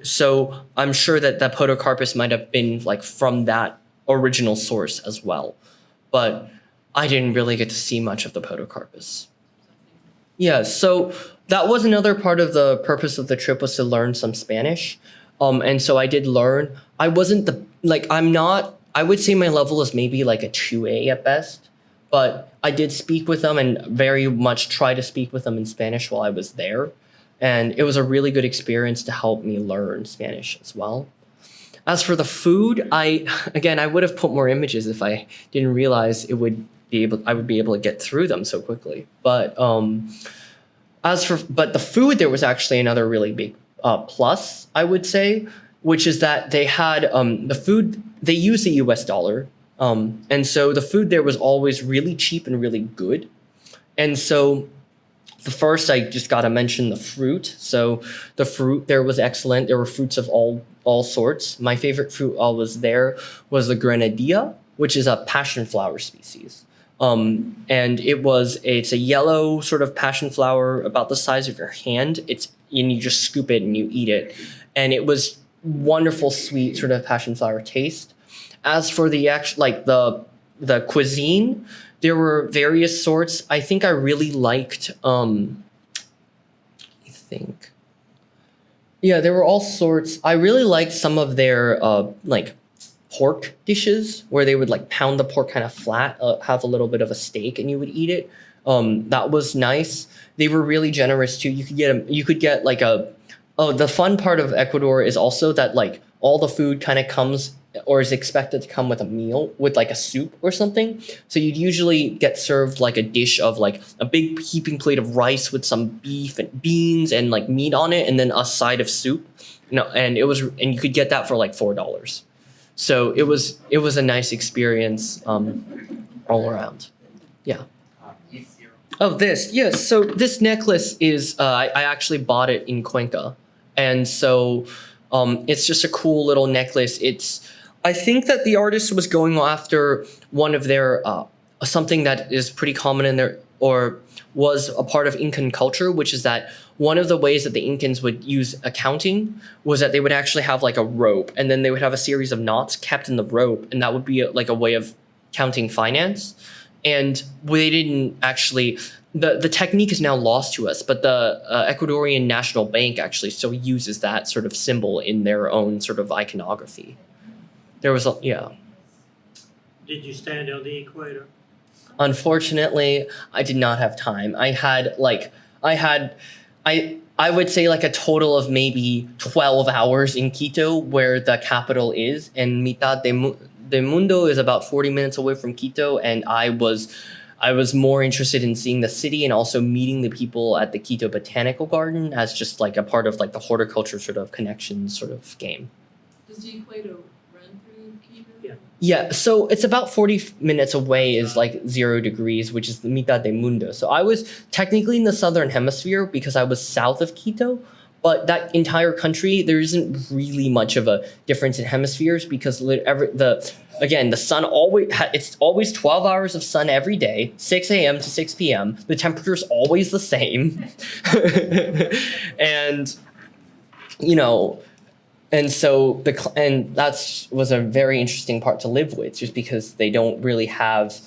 so I'm sure that the podocarpus might have been like from that original source as well. But I didn't really get to see much of the podocarpus. Yeah, so that was another part of the purpose of the trip, was to learn some Spanish. And so I did learn. I wasn't I would say my level is maybe like a 2A at best, but I did speak with them and very much try to speak with them in Spanish while I was there. And it was a really good experience to help me learn Spanish as well. As for the food, I would have put more images if I didn't realize I would be able to get through them so quickly. But but the food, there was actually another really big plus, I would say, which is that they had the food, they use the US dollar. And so the food there was always really cheap and really good. And so the first, I just got to mention the fruit. So the fruit there was excellent. There were fruits of all sorts. My favorite fruit was the grenadilla, which is a passion flower species. And it's a yellow sort of passion flower about the size of your hand. And you just scoop it and you eat it. And it was wonderful, sweet sort of passion flower taste. As for the the cuisine, there were various sorts. I think I really liked, there were all sorts. I really liked some of their pork dishes, where they would like pound the pork kind of flat, have a little bit of a steak, and you would eat it. That was nice. They were really generous too. You could get the fun part of Ecuador is also that like all the food kind of comes or is expected to come with a meal, with like a soup or something. So you'd usually get served like a dish of like a big heaping plate of rice with some beef and beans and like meat on it, and then a side of soup. And you could get that for like $4. So it was a nice experience all around. Yeah. Oh, yes. So this necklace is I actually bought it in Cuenca, and so it's just a cool little necklace. I think that the artist was going after one of their something that is pretty common in their, or was a part of Incan culture, which is that one of the ways that the Incans would use accounting was that they would actually have like a rope, and then they would have a series of knots kept in the rope, and that would be like a way of counting finance. And they didn't actually, the technique is now lost to us, but the Ecuadorian National Bank actually still uses that sort of symbol in their own sort of iconography. There was Did you stand on the equator? Unfortunately, I did not have time. I would say like a total of maybe 12 hours in Quito, where the capital is, and Mitad de Mundo is about 40 minutes away from Quito, and I was more interested in seeing the city and also meeting the people at the Quito Botanical Garden as just like a part of like the horticulture sort of connection sort of game. Does the equator run through Quito? Yeah, so it's about 40 minutes away is like 0 degrees, which is the Mitad de Mundo. So I was technically in the southern hemisphere because I was south of Quito, but that entire country, there isn't really much of a difference in hemispheres because the sun it's always 12 hours of sun every day, 6 a.m. to 6 p.m. The temperature's always the same. And so that was a very interesting part to live with, just because they don't really have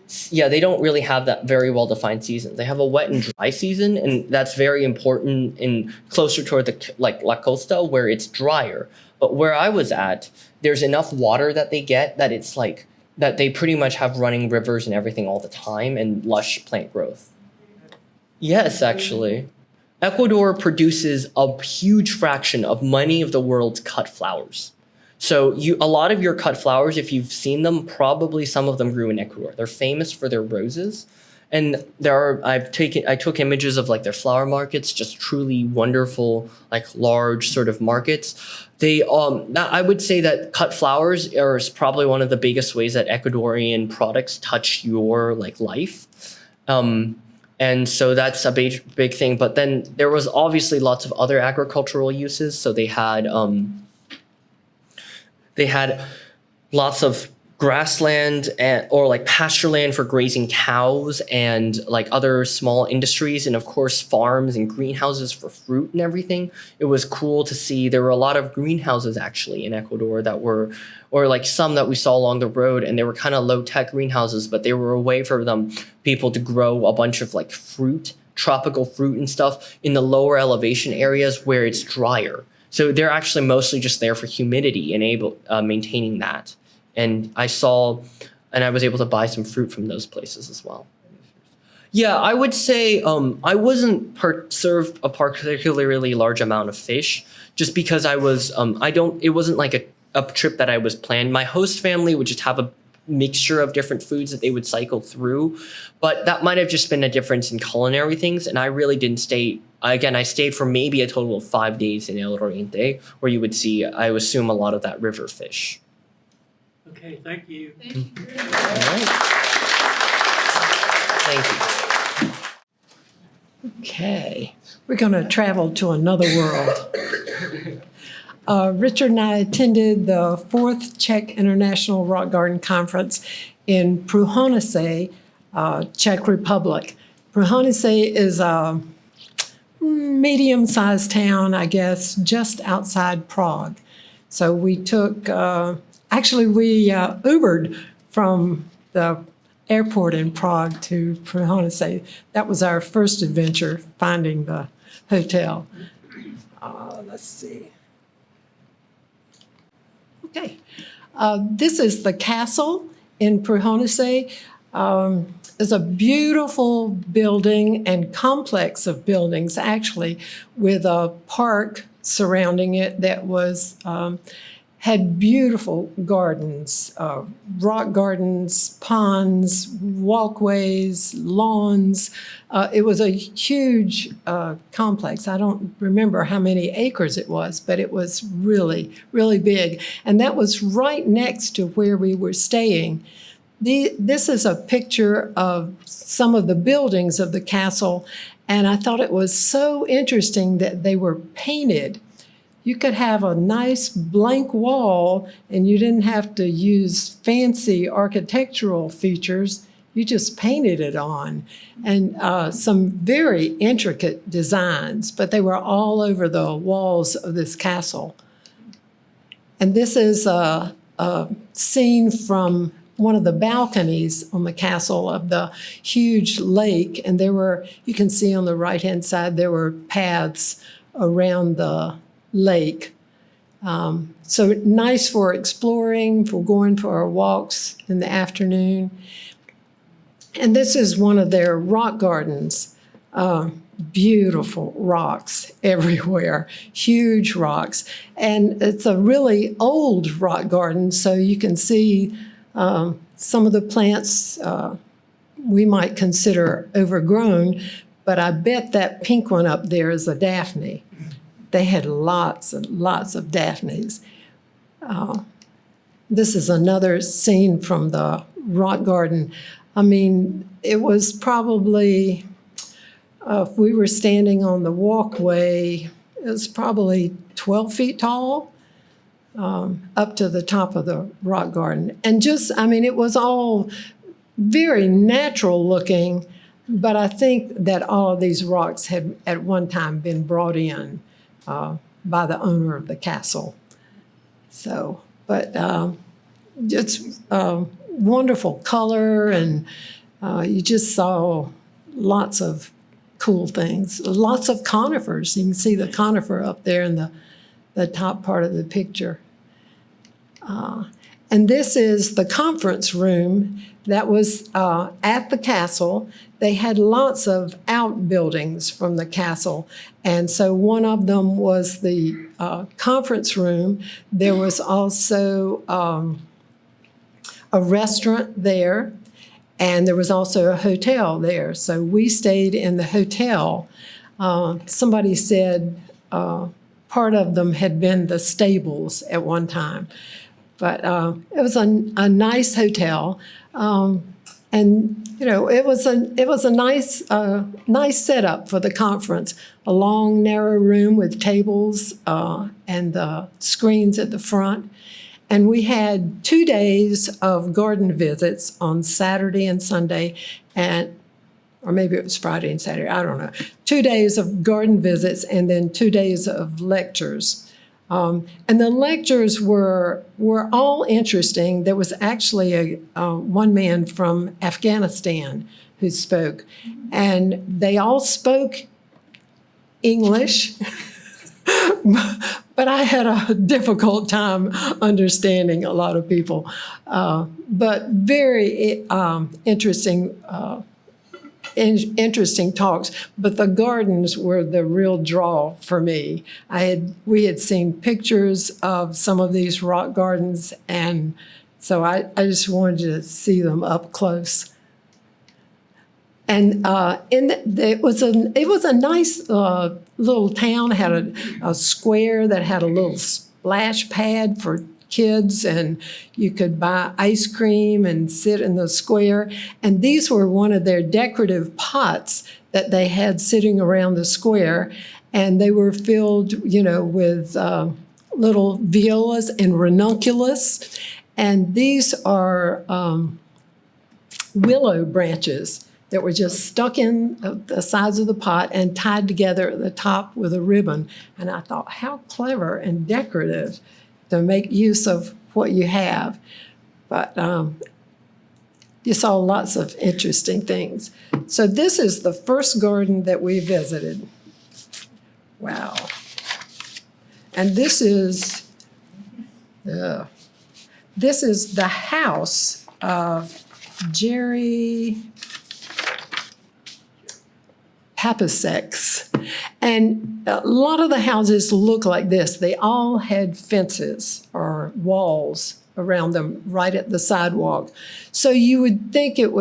that very well defined season. They have a wet and dry season, and that's very important in closer toward La Costa, where it's drier. But where I was at, there's enough water that they get that it's like that they pretty much have running rivers and everything all the time and lush plant growth. Yes, actually. Ecuador produces a huge fraction of many of the world's cut flowers. So a lot of your cut flowers, if you've seen them, probably some of them grew in Ecuador. They're famous for their roses. And I took images of like their flower markets, just truly wonderful, like large sort of markets. I would say that cut flowers is probably one of the biggest ways that Ecuadorian products touch your like life. And so that's a big thing. But then there was obviously lots of other agricultural uses. So they had lots of grassland or like pasture land for grazing cows and like other small industries, and of course farms and greenhouses for fruit and everything. It was cool to see. There were a lot of greenhouses actually in Ecuador that were, or like some that we saw along the road, and they were kind of low-tech greenhouses, but they were a way for people to grow a bunch of like tropical fruit and stuff in the lower elevation areas where it's drier. So they're actually mostly just there for humidity and maintaining that. And I was able to buy some fruit from those places as well. Yeah, I would say I wasn't served a particularly large amount of fish, just because I was, it wasn't like a trip that I was planned. My host family would just have a mixture of different foods that they would cycle through, but that might have just been a difference in culinary things. And I really didn't stay. Again, I stayed for maybe a total of 5 days in El Oriente, where you would see, I assume, a lot of that river fish. Okay, thank you. Thank you very much. All right. Thank you. Okay, we're going to travel to another world. Richard and I attended the 4th Czech International Rock Garden Conference in Průhonice, Czech Republic. Průhonice is a medium-sized town, I guess, just outside Prague. So we took, we Ubered from the airport in Prague to Průhonice. That was our first adventure, finding the hotel. Let's see. Okay. This is the castle in Průhonice. It's a beautiful building and complex of buildings, actually, with a park surrounding it that was had beautiful gardens, rock gardens, ponds, walkways, lawns. It was a huge complex. I don't remember how many acres it was, but it was really, really big. And that was right next to where we were staying. This is a picture of some of the buildings of the castle, and I thought it was so interesting that they were painted. You could have a nice blank wall, and you didn't have to use fancy architectural features. You just painted it on. And some very intricate designs, but they were all over the walls of this castle. And this is a scene from one of the balconies on the castle of the huge lake. And you can see on the right-hand side, there were paths around the lake. So nice for exploring, for going for our walks in the afternoon. And this is one of their rock gardens. Beautiful rocks everywhere, huge rocks. And it's a really old rock garden, so you can see some of the plants we might consider overgrown, but I bet that pink one up there is a Daphne. They had lots and lots of Daphnes. This is another scene from the rock garden. I mean, it was probably, if we were standing on the walkway, it was probably 12 feet tall up to the top of the rock garden. And it was all very natural looking, but I think that all of these rocks had at one time been brought in by the owner of the castle. So, but it's wonderful color, and you just saw lots of cool things. Lots of conifers. You can see the conifer up there in the top part of the picture. And this is the conference room that was at the castle. They had lots of outbuildings from the castle. And so one of them was the conference room. There was also a restaurant there, and there was also a hotel there. So we stayed in the hotel. Somebody said part of them had been the stables at one time. But it was a nice hotel. And you know, it was a nice setup for the conference. A long, narrow room with tables and screens at the front. And we had 2 days of garden visits on Saturday and Sunday, or maybe it was Friday and Saturday, I don't know. 2 days of garden visits and then 2 days of lectures. And the lectures were all interesting. There was actually one man from Afghanistan who spoke, and they all spoke English, but I had a difficult time understanding a lot of people. But very interesting talks, but the gardens were the real draw for me. We had seen pictures of some of these rock gardens, and so I just wanted to see them up close. And it was a nice little town. It had a square that had a little splash pad for kids, and you could buy ice cream and sit in the square. And these were one of their decorative pots that they had sitting around the square, and they were filled, you know, with little violas and ranunculus. And these are willow branches that were just stuck in the sides of the pot and tied together at the top with a ribbon. And I thought, how clever and decorative to make use of what you have. But you saw lots of interesting things. So this is the first garden that we visited. Wow. And this is the house of Jerry Papasex. And a lot of the houses look like this. They all had fences or walls around them right at the sidewalk. So you would think to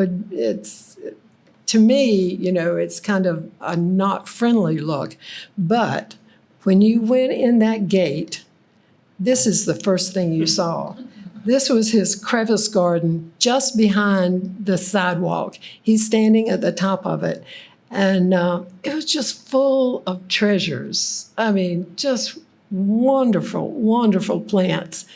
me, you know, it's kind of a not friendly look. But when you went in that gate, this is the first thing you saw. This was his crevice garden just behind the sidewalk. He's standing at the top of it. And it was just full of treasures. I mean, just wonderful, wonderful plants.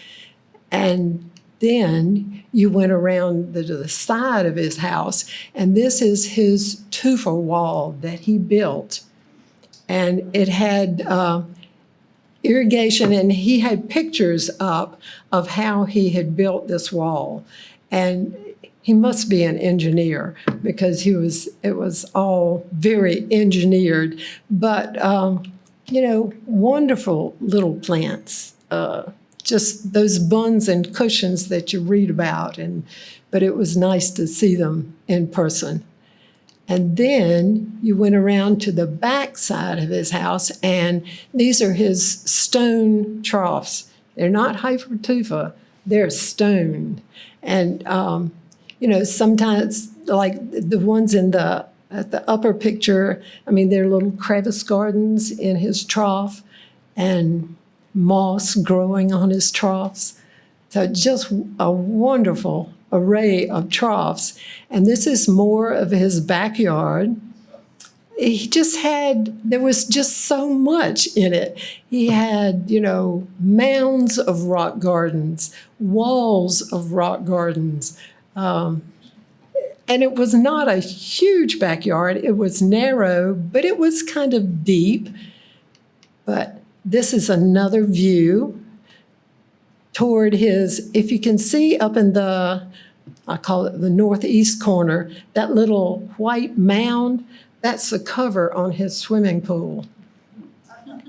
And then you went around to the side of his house, and this is his tufa wall that he built. And it had irrigation, and he had pictures up of how he had built this wall. And he must be an engineer because it was all very engineered, but, you know, wonderful little plants, just those buns and cushions that you read about. But it was nice to see them in person. And then you went around to the back side of his house, and these are his stone troughs. They're not hypertufa, they're stone. And, you know, sometimes like the ones at the upper picture, I mean, they're little crevice gardens in his trough and moss growing on his troughs. So just a wonderful array of troughs. And this is more of his backyard. There was just so much in it. He had, you know, mounds of rock gardens, walls of rock gardens. And it was not a huge backyard. It was narrow, but it was kind of deep. But this is another view toward if you can see up in I call it the northeast corner, that little white mound, that's the cover on his swimming pool.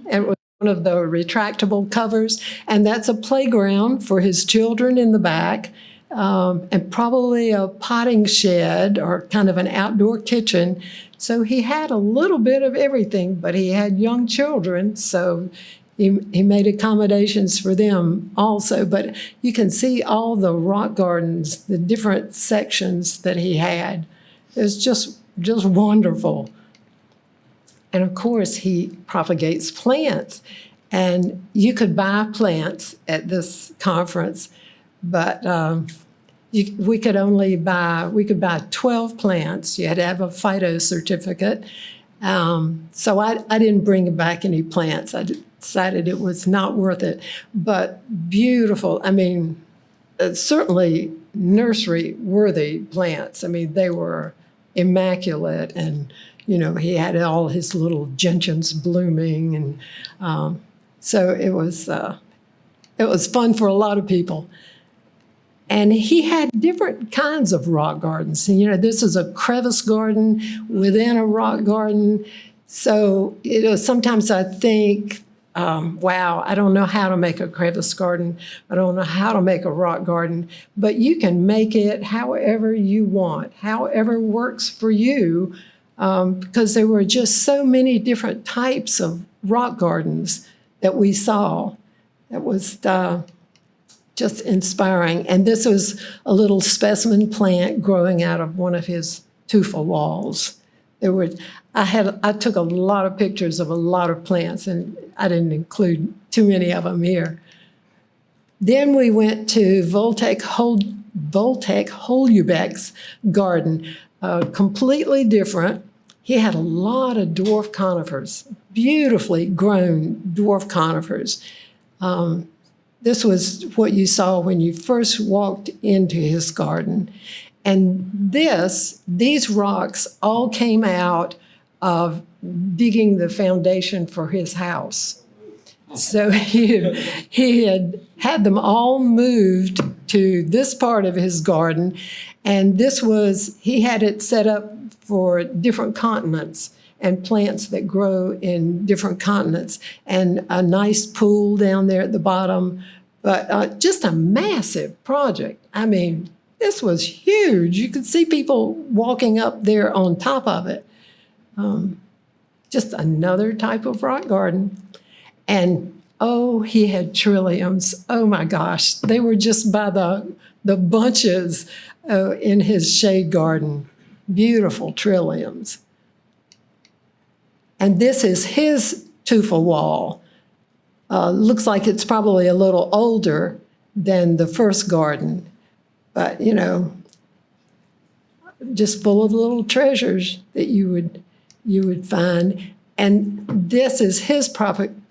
And it was one of the retractable covers, and that's a playground for his children in the back, and probably a potting shed or kind of an outdoor kitchen. So he had a little bit of everything, but he had young children, so he made accommodations for them also. But you can see all the rock gardens, the different sections that he had. It's just wonderful. And of course, he propagates plants. And you could buy plants at this conference, but we could buy 12 plants. You had to have a phyto certificate. So I didn't bring back any plants. I decided it was not worth it. But beautiful. I mean, certainly nursery-worthy plants. I mean, they were immaculate, and he had all his little gentians blooming, and so it was fun for a lot of people. And he had different kinds of rock gardens. And, this is a crevice garden within a rock garden. So sometimes I think, wow, I don't know how to make a crevice garden. I don't know how to make a rock garden. But you can make it however you want, however works for you, because there were just so many different types of rock gardens that we saw. That was just inspiring. And this was a little specimen plant growing out of one of his tufa walls. I took a lot of pictures of a lot of plants, and I didn't include too many of them here. Then we went to Voltek Holubeck's garden, completely different. He had a lot of dwarf conifers, beautifully grown dwarf conifers. This was what you saw when you first walked into his garden. And these rocks all came out of digging the foundation for his house. So he had them all moved to this part of his garden, and he had it set up for different continents and plants that grow in different continents, and a nice pool down there at the bottom, but just a massive project. I mean, this was huge. You could see people walking up there on top of it. Just another type of rock garden. And he had trilliums. Oh my gosh, they were just by the bunches in his shade garden. Beautiful trilliums. And this is his tufa wall. Looks like it's probably a little older than the first garden, but just full of little treasures that you would find. And this is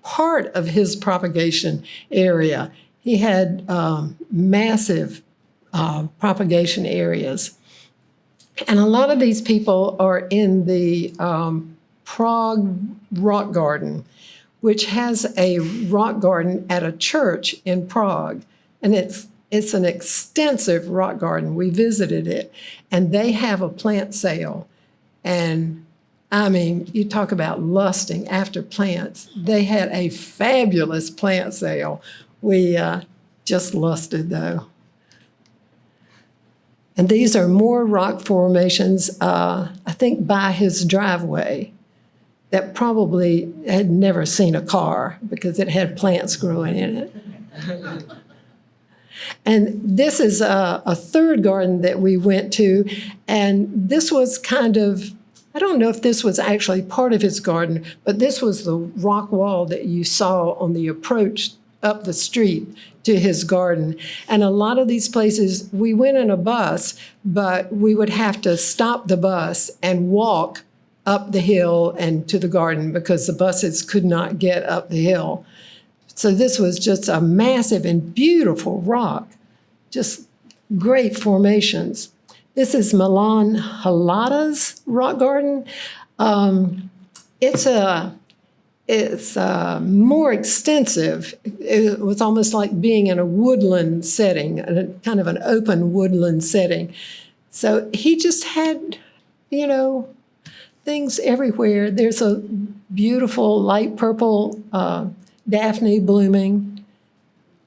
part of his propagation area. He had massive propagation areas. And a lot of these people are in the Prague Rock Garden, which has a rock garden at a church in Prague. And it's an extensive rock garden. We visited it, and they have a plant sale. And I mean, you talk about lusting after plants. They had a fabulous plant sale. We just lusted, though. And these are more rock formations, I think, by his driveway that probably had never seen a car because it had plants growing in it. And this is a third garden that we went to, and this was kind of, I don't know if this was actually part of his garden, but this was the rock wall that you saw on the approach up the street to his garden. And a lot of these places, we went in a bus, but we would have to stop the bus and walk up the hill and to the garden because the buses could not get up the hill. So this was just a massive and beautiful rock, just great formations. This is Milan Halada's rock garden. It's more extensive. It was almost like being in a woodland setting, kind of an open woodland setting. So he just had, things everywhere. There's a beautiful light purple Daphne blooming.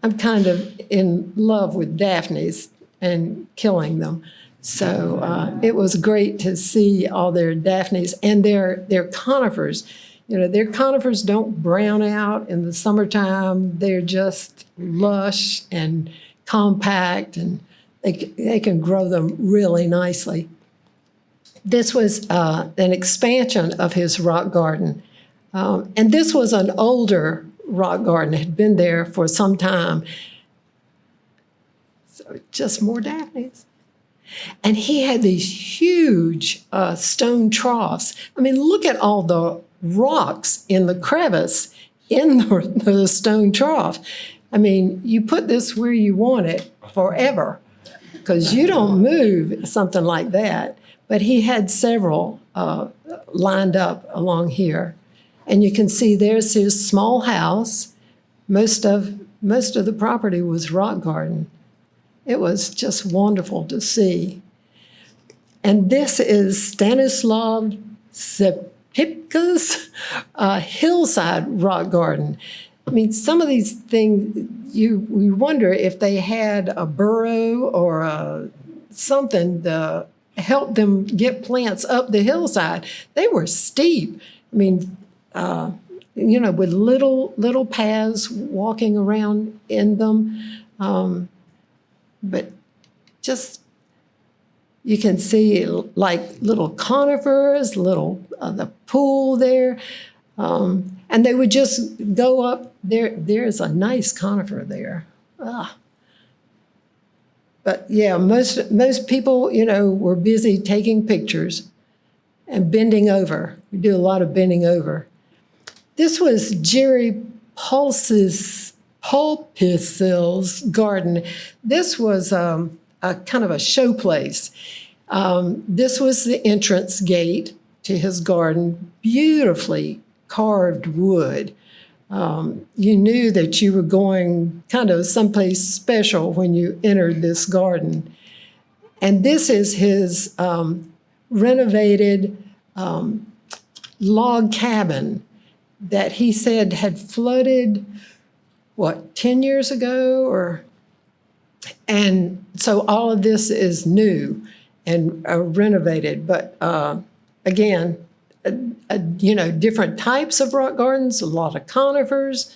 I'm kind of in love with daphnes and killing them. So it was great to see all their daphnes and their conifers. You know, their conifers don't brown out in the summertime. They're just lush and compact, and they can grow them really nicely. This was an expansion of his rock garden. And this was an older rock garden. It had been there for some time. So just more daphnes. And he had these huge stone troughs. I mean, look at all the rocks in the crevice in the stone trough. I mean, you put this where you want it forever because you don't move something like that. But he had several lined up along here. And you can see there's his small house. Most of the property was rock garden. It was just wonderful to see. And this is Stanislav Sepipka's hillside rock garden. I mean, some of these things, you wonder if they had a burrow or something to help them get plants up the hillside. They were steep. I mean, you know, with little paths walking around in them. But just, you can see like little conifers, the pool there. And they would just go up there. There's a nice conifer there. But yeah, most people, you know, were busy taking pictures and bending over. We do a lot of bending over. This was Jerry Pulpis's garden. This was a kind of a showplace. This was the entrance gate to his garden, beautifully carved wood. You knew that you were going kind of someplace special when you entered this garden. And this is his renovated log cabin that he said had flooded, 10 years ago? And so all of this is new and renovated. But again, you know, different types of rock gardens, a lot of conifers,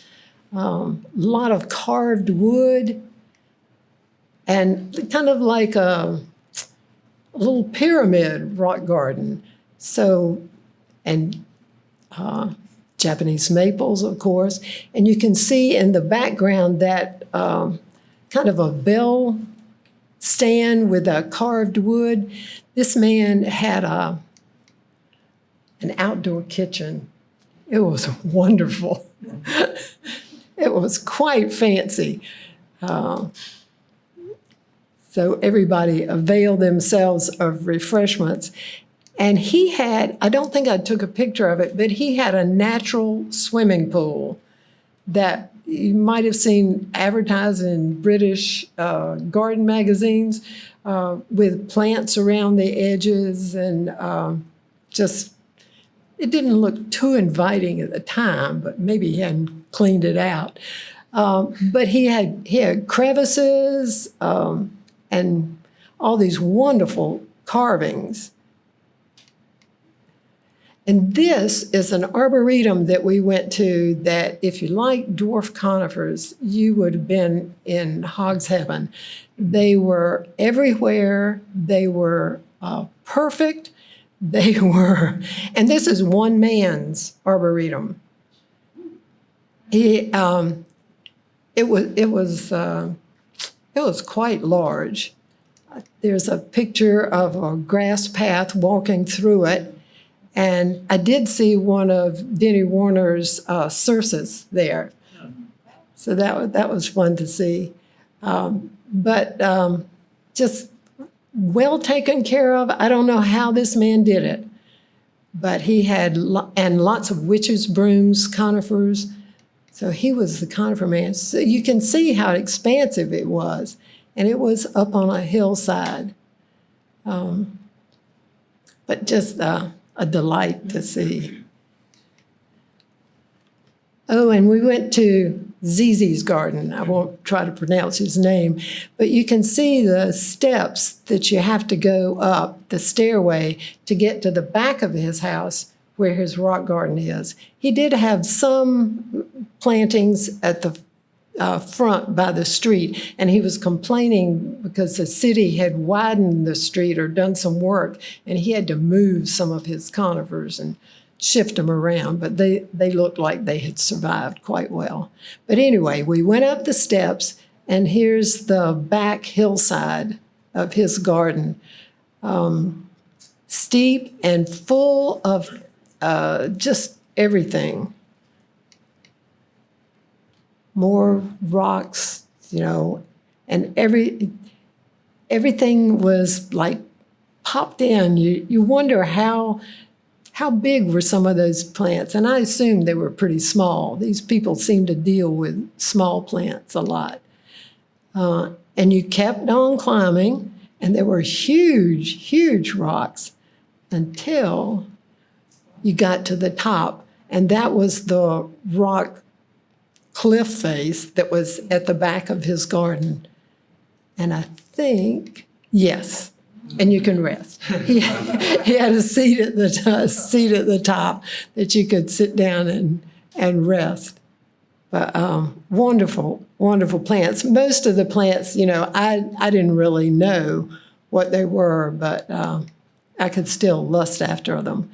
a lot of carved wood, and kind of like a little pyramid rock garden. So, and Japanese maples, of course. And you can see in the background that kind of a bell stand with a carved wood. This man had an outdoor kitchen. It was wonderful. It was quite fancy. So everybody availed themselves of refreshments. And he had, I don't think I took a picture of it, but he had a natural swimming pool that you might have seen advertised in British garden magazines with plants around the edges, and just, it didn't look too inviting at the time, but maybe he hadn't cleaned it out. But he had crevices and all these wonderful carvings. And this is an arboretum that we went to that if you like dwarf conifers, you would have been in hog's heaven. They were everywhere. They were perfect. They were, and this is one man's arboretum. It was quite large. There's a picture of a grass path walking through it. And I did see one of Denny Warner's cercis there. So that was fun to see. But just well taken care of. I don't know how this man did it, but he had, and lots of witches' brooms, conifers. So he was the conifer man. So you can see how expansive it was. And it was up on a hillside. But just a delight to see. Oh, and we went to Zizi's garden. I won't try to pronounce his name, but you can see the steps that you have to go up, the stairway, to get to the back of his house where his rock garden is. He did have some plantings at the front by the street, and he was complaining because the city had widened the street or done some work, and he had to move some of his conifers and shift them around, but they looked like they had survived quite well. But anyway, we went up the steps, and here's the back hillside of his garden, steep and full of just everything. More rocks, and everything was like popped in. You wonder how big were some of those plants, and I assume they were pretty small. These people seem to deal with small plants a lot. And you kept on climbing, and there were huge, huge rocks until you got to the top, and that was the rock cliff face that was at the back of his garden. And I think, yes, and you can rest. He had a seat at the top that you could sit down and rest. But wonderful, wonderful plants. Most of the plants, I didn't really know what they were, but I could still lust after them.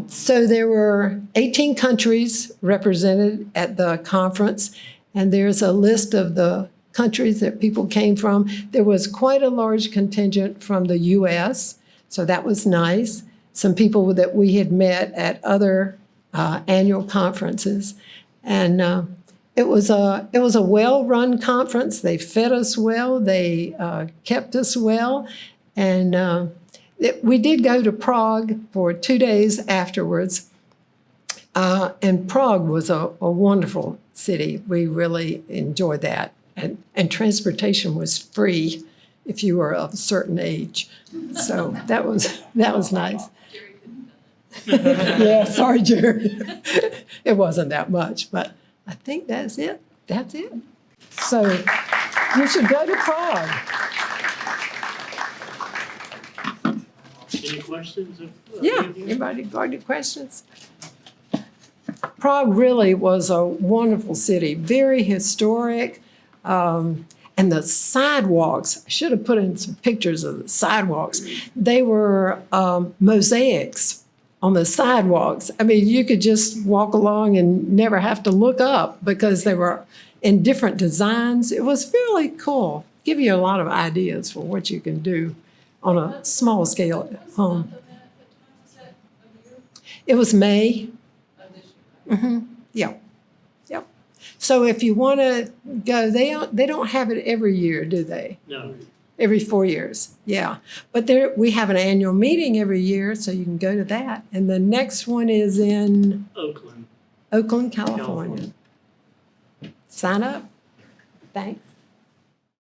So there were 18 countries represented at the conference, and there's a list of the countries that people came from. There was quite a large contingent from the U.S., so that was nice. Some people that we had met at other annual conferences, and it was a well-run conference. They fed us well, they kept us well, and we did go to Prague for 2 days afterwards, and Prague was a wonderful city. We really enjoyed that. And transportation was free if you were of a certain age. So that was nice. Jerry couldn't have done Yeah, sorry, Jerry. It wasn't that much, but I think that's it. That's it. So you should go to Prague. Any questions? Yeah, anybody got any questions? Prague really was a wonderful city, very historic. And the sidewalks, I should have put in some pictures of the sidewalks. They were mosaics on the sidewalks. I mean, you could just walk along and never have to look up because they were in different designs. It was fairly cool. Give you a lot of ideas for what you can do on a small scale at home. It was May. Mm-hmm. Yeah. Yep. So if you want to go, they don't have it every year, do they? No. Every 4 years. Yeah. But we have an annual meeting every year, so you can go to that. And the next one is in Oakland. Oakland, California. Sign up. Thanks.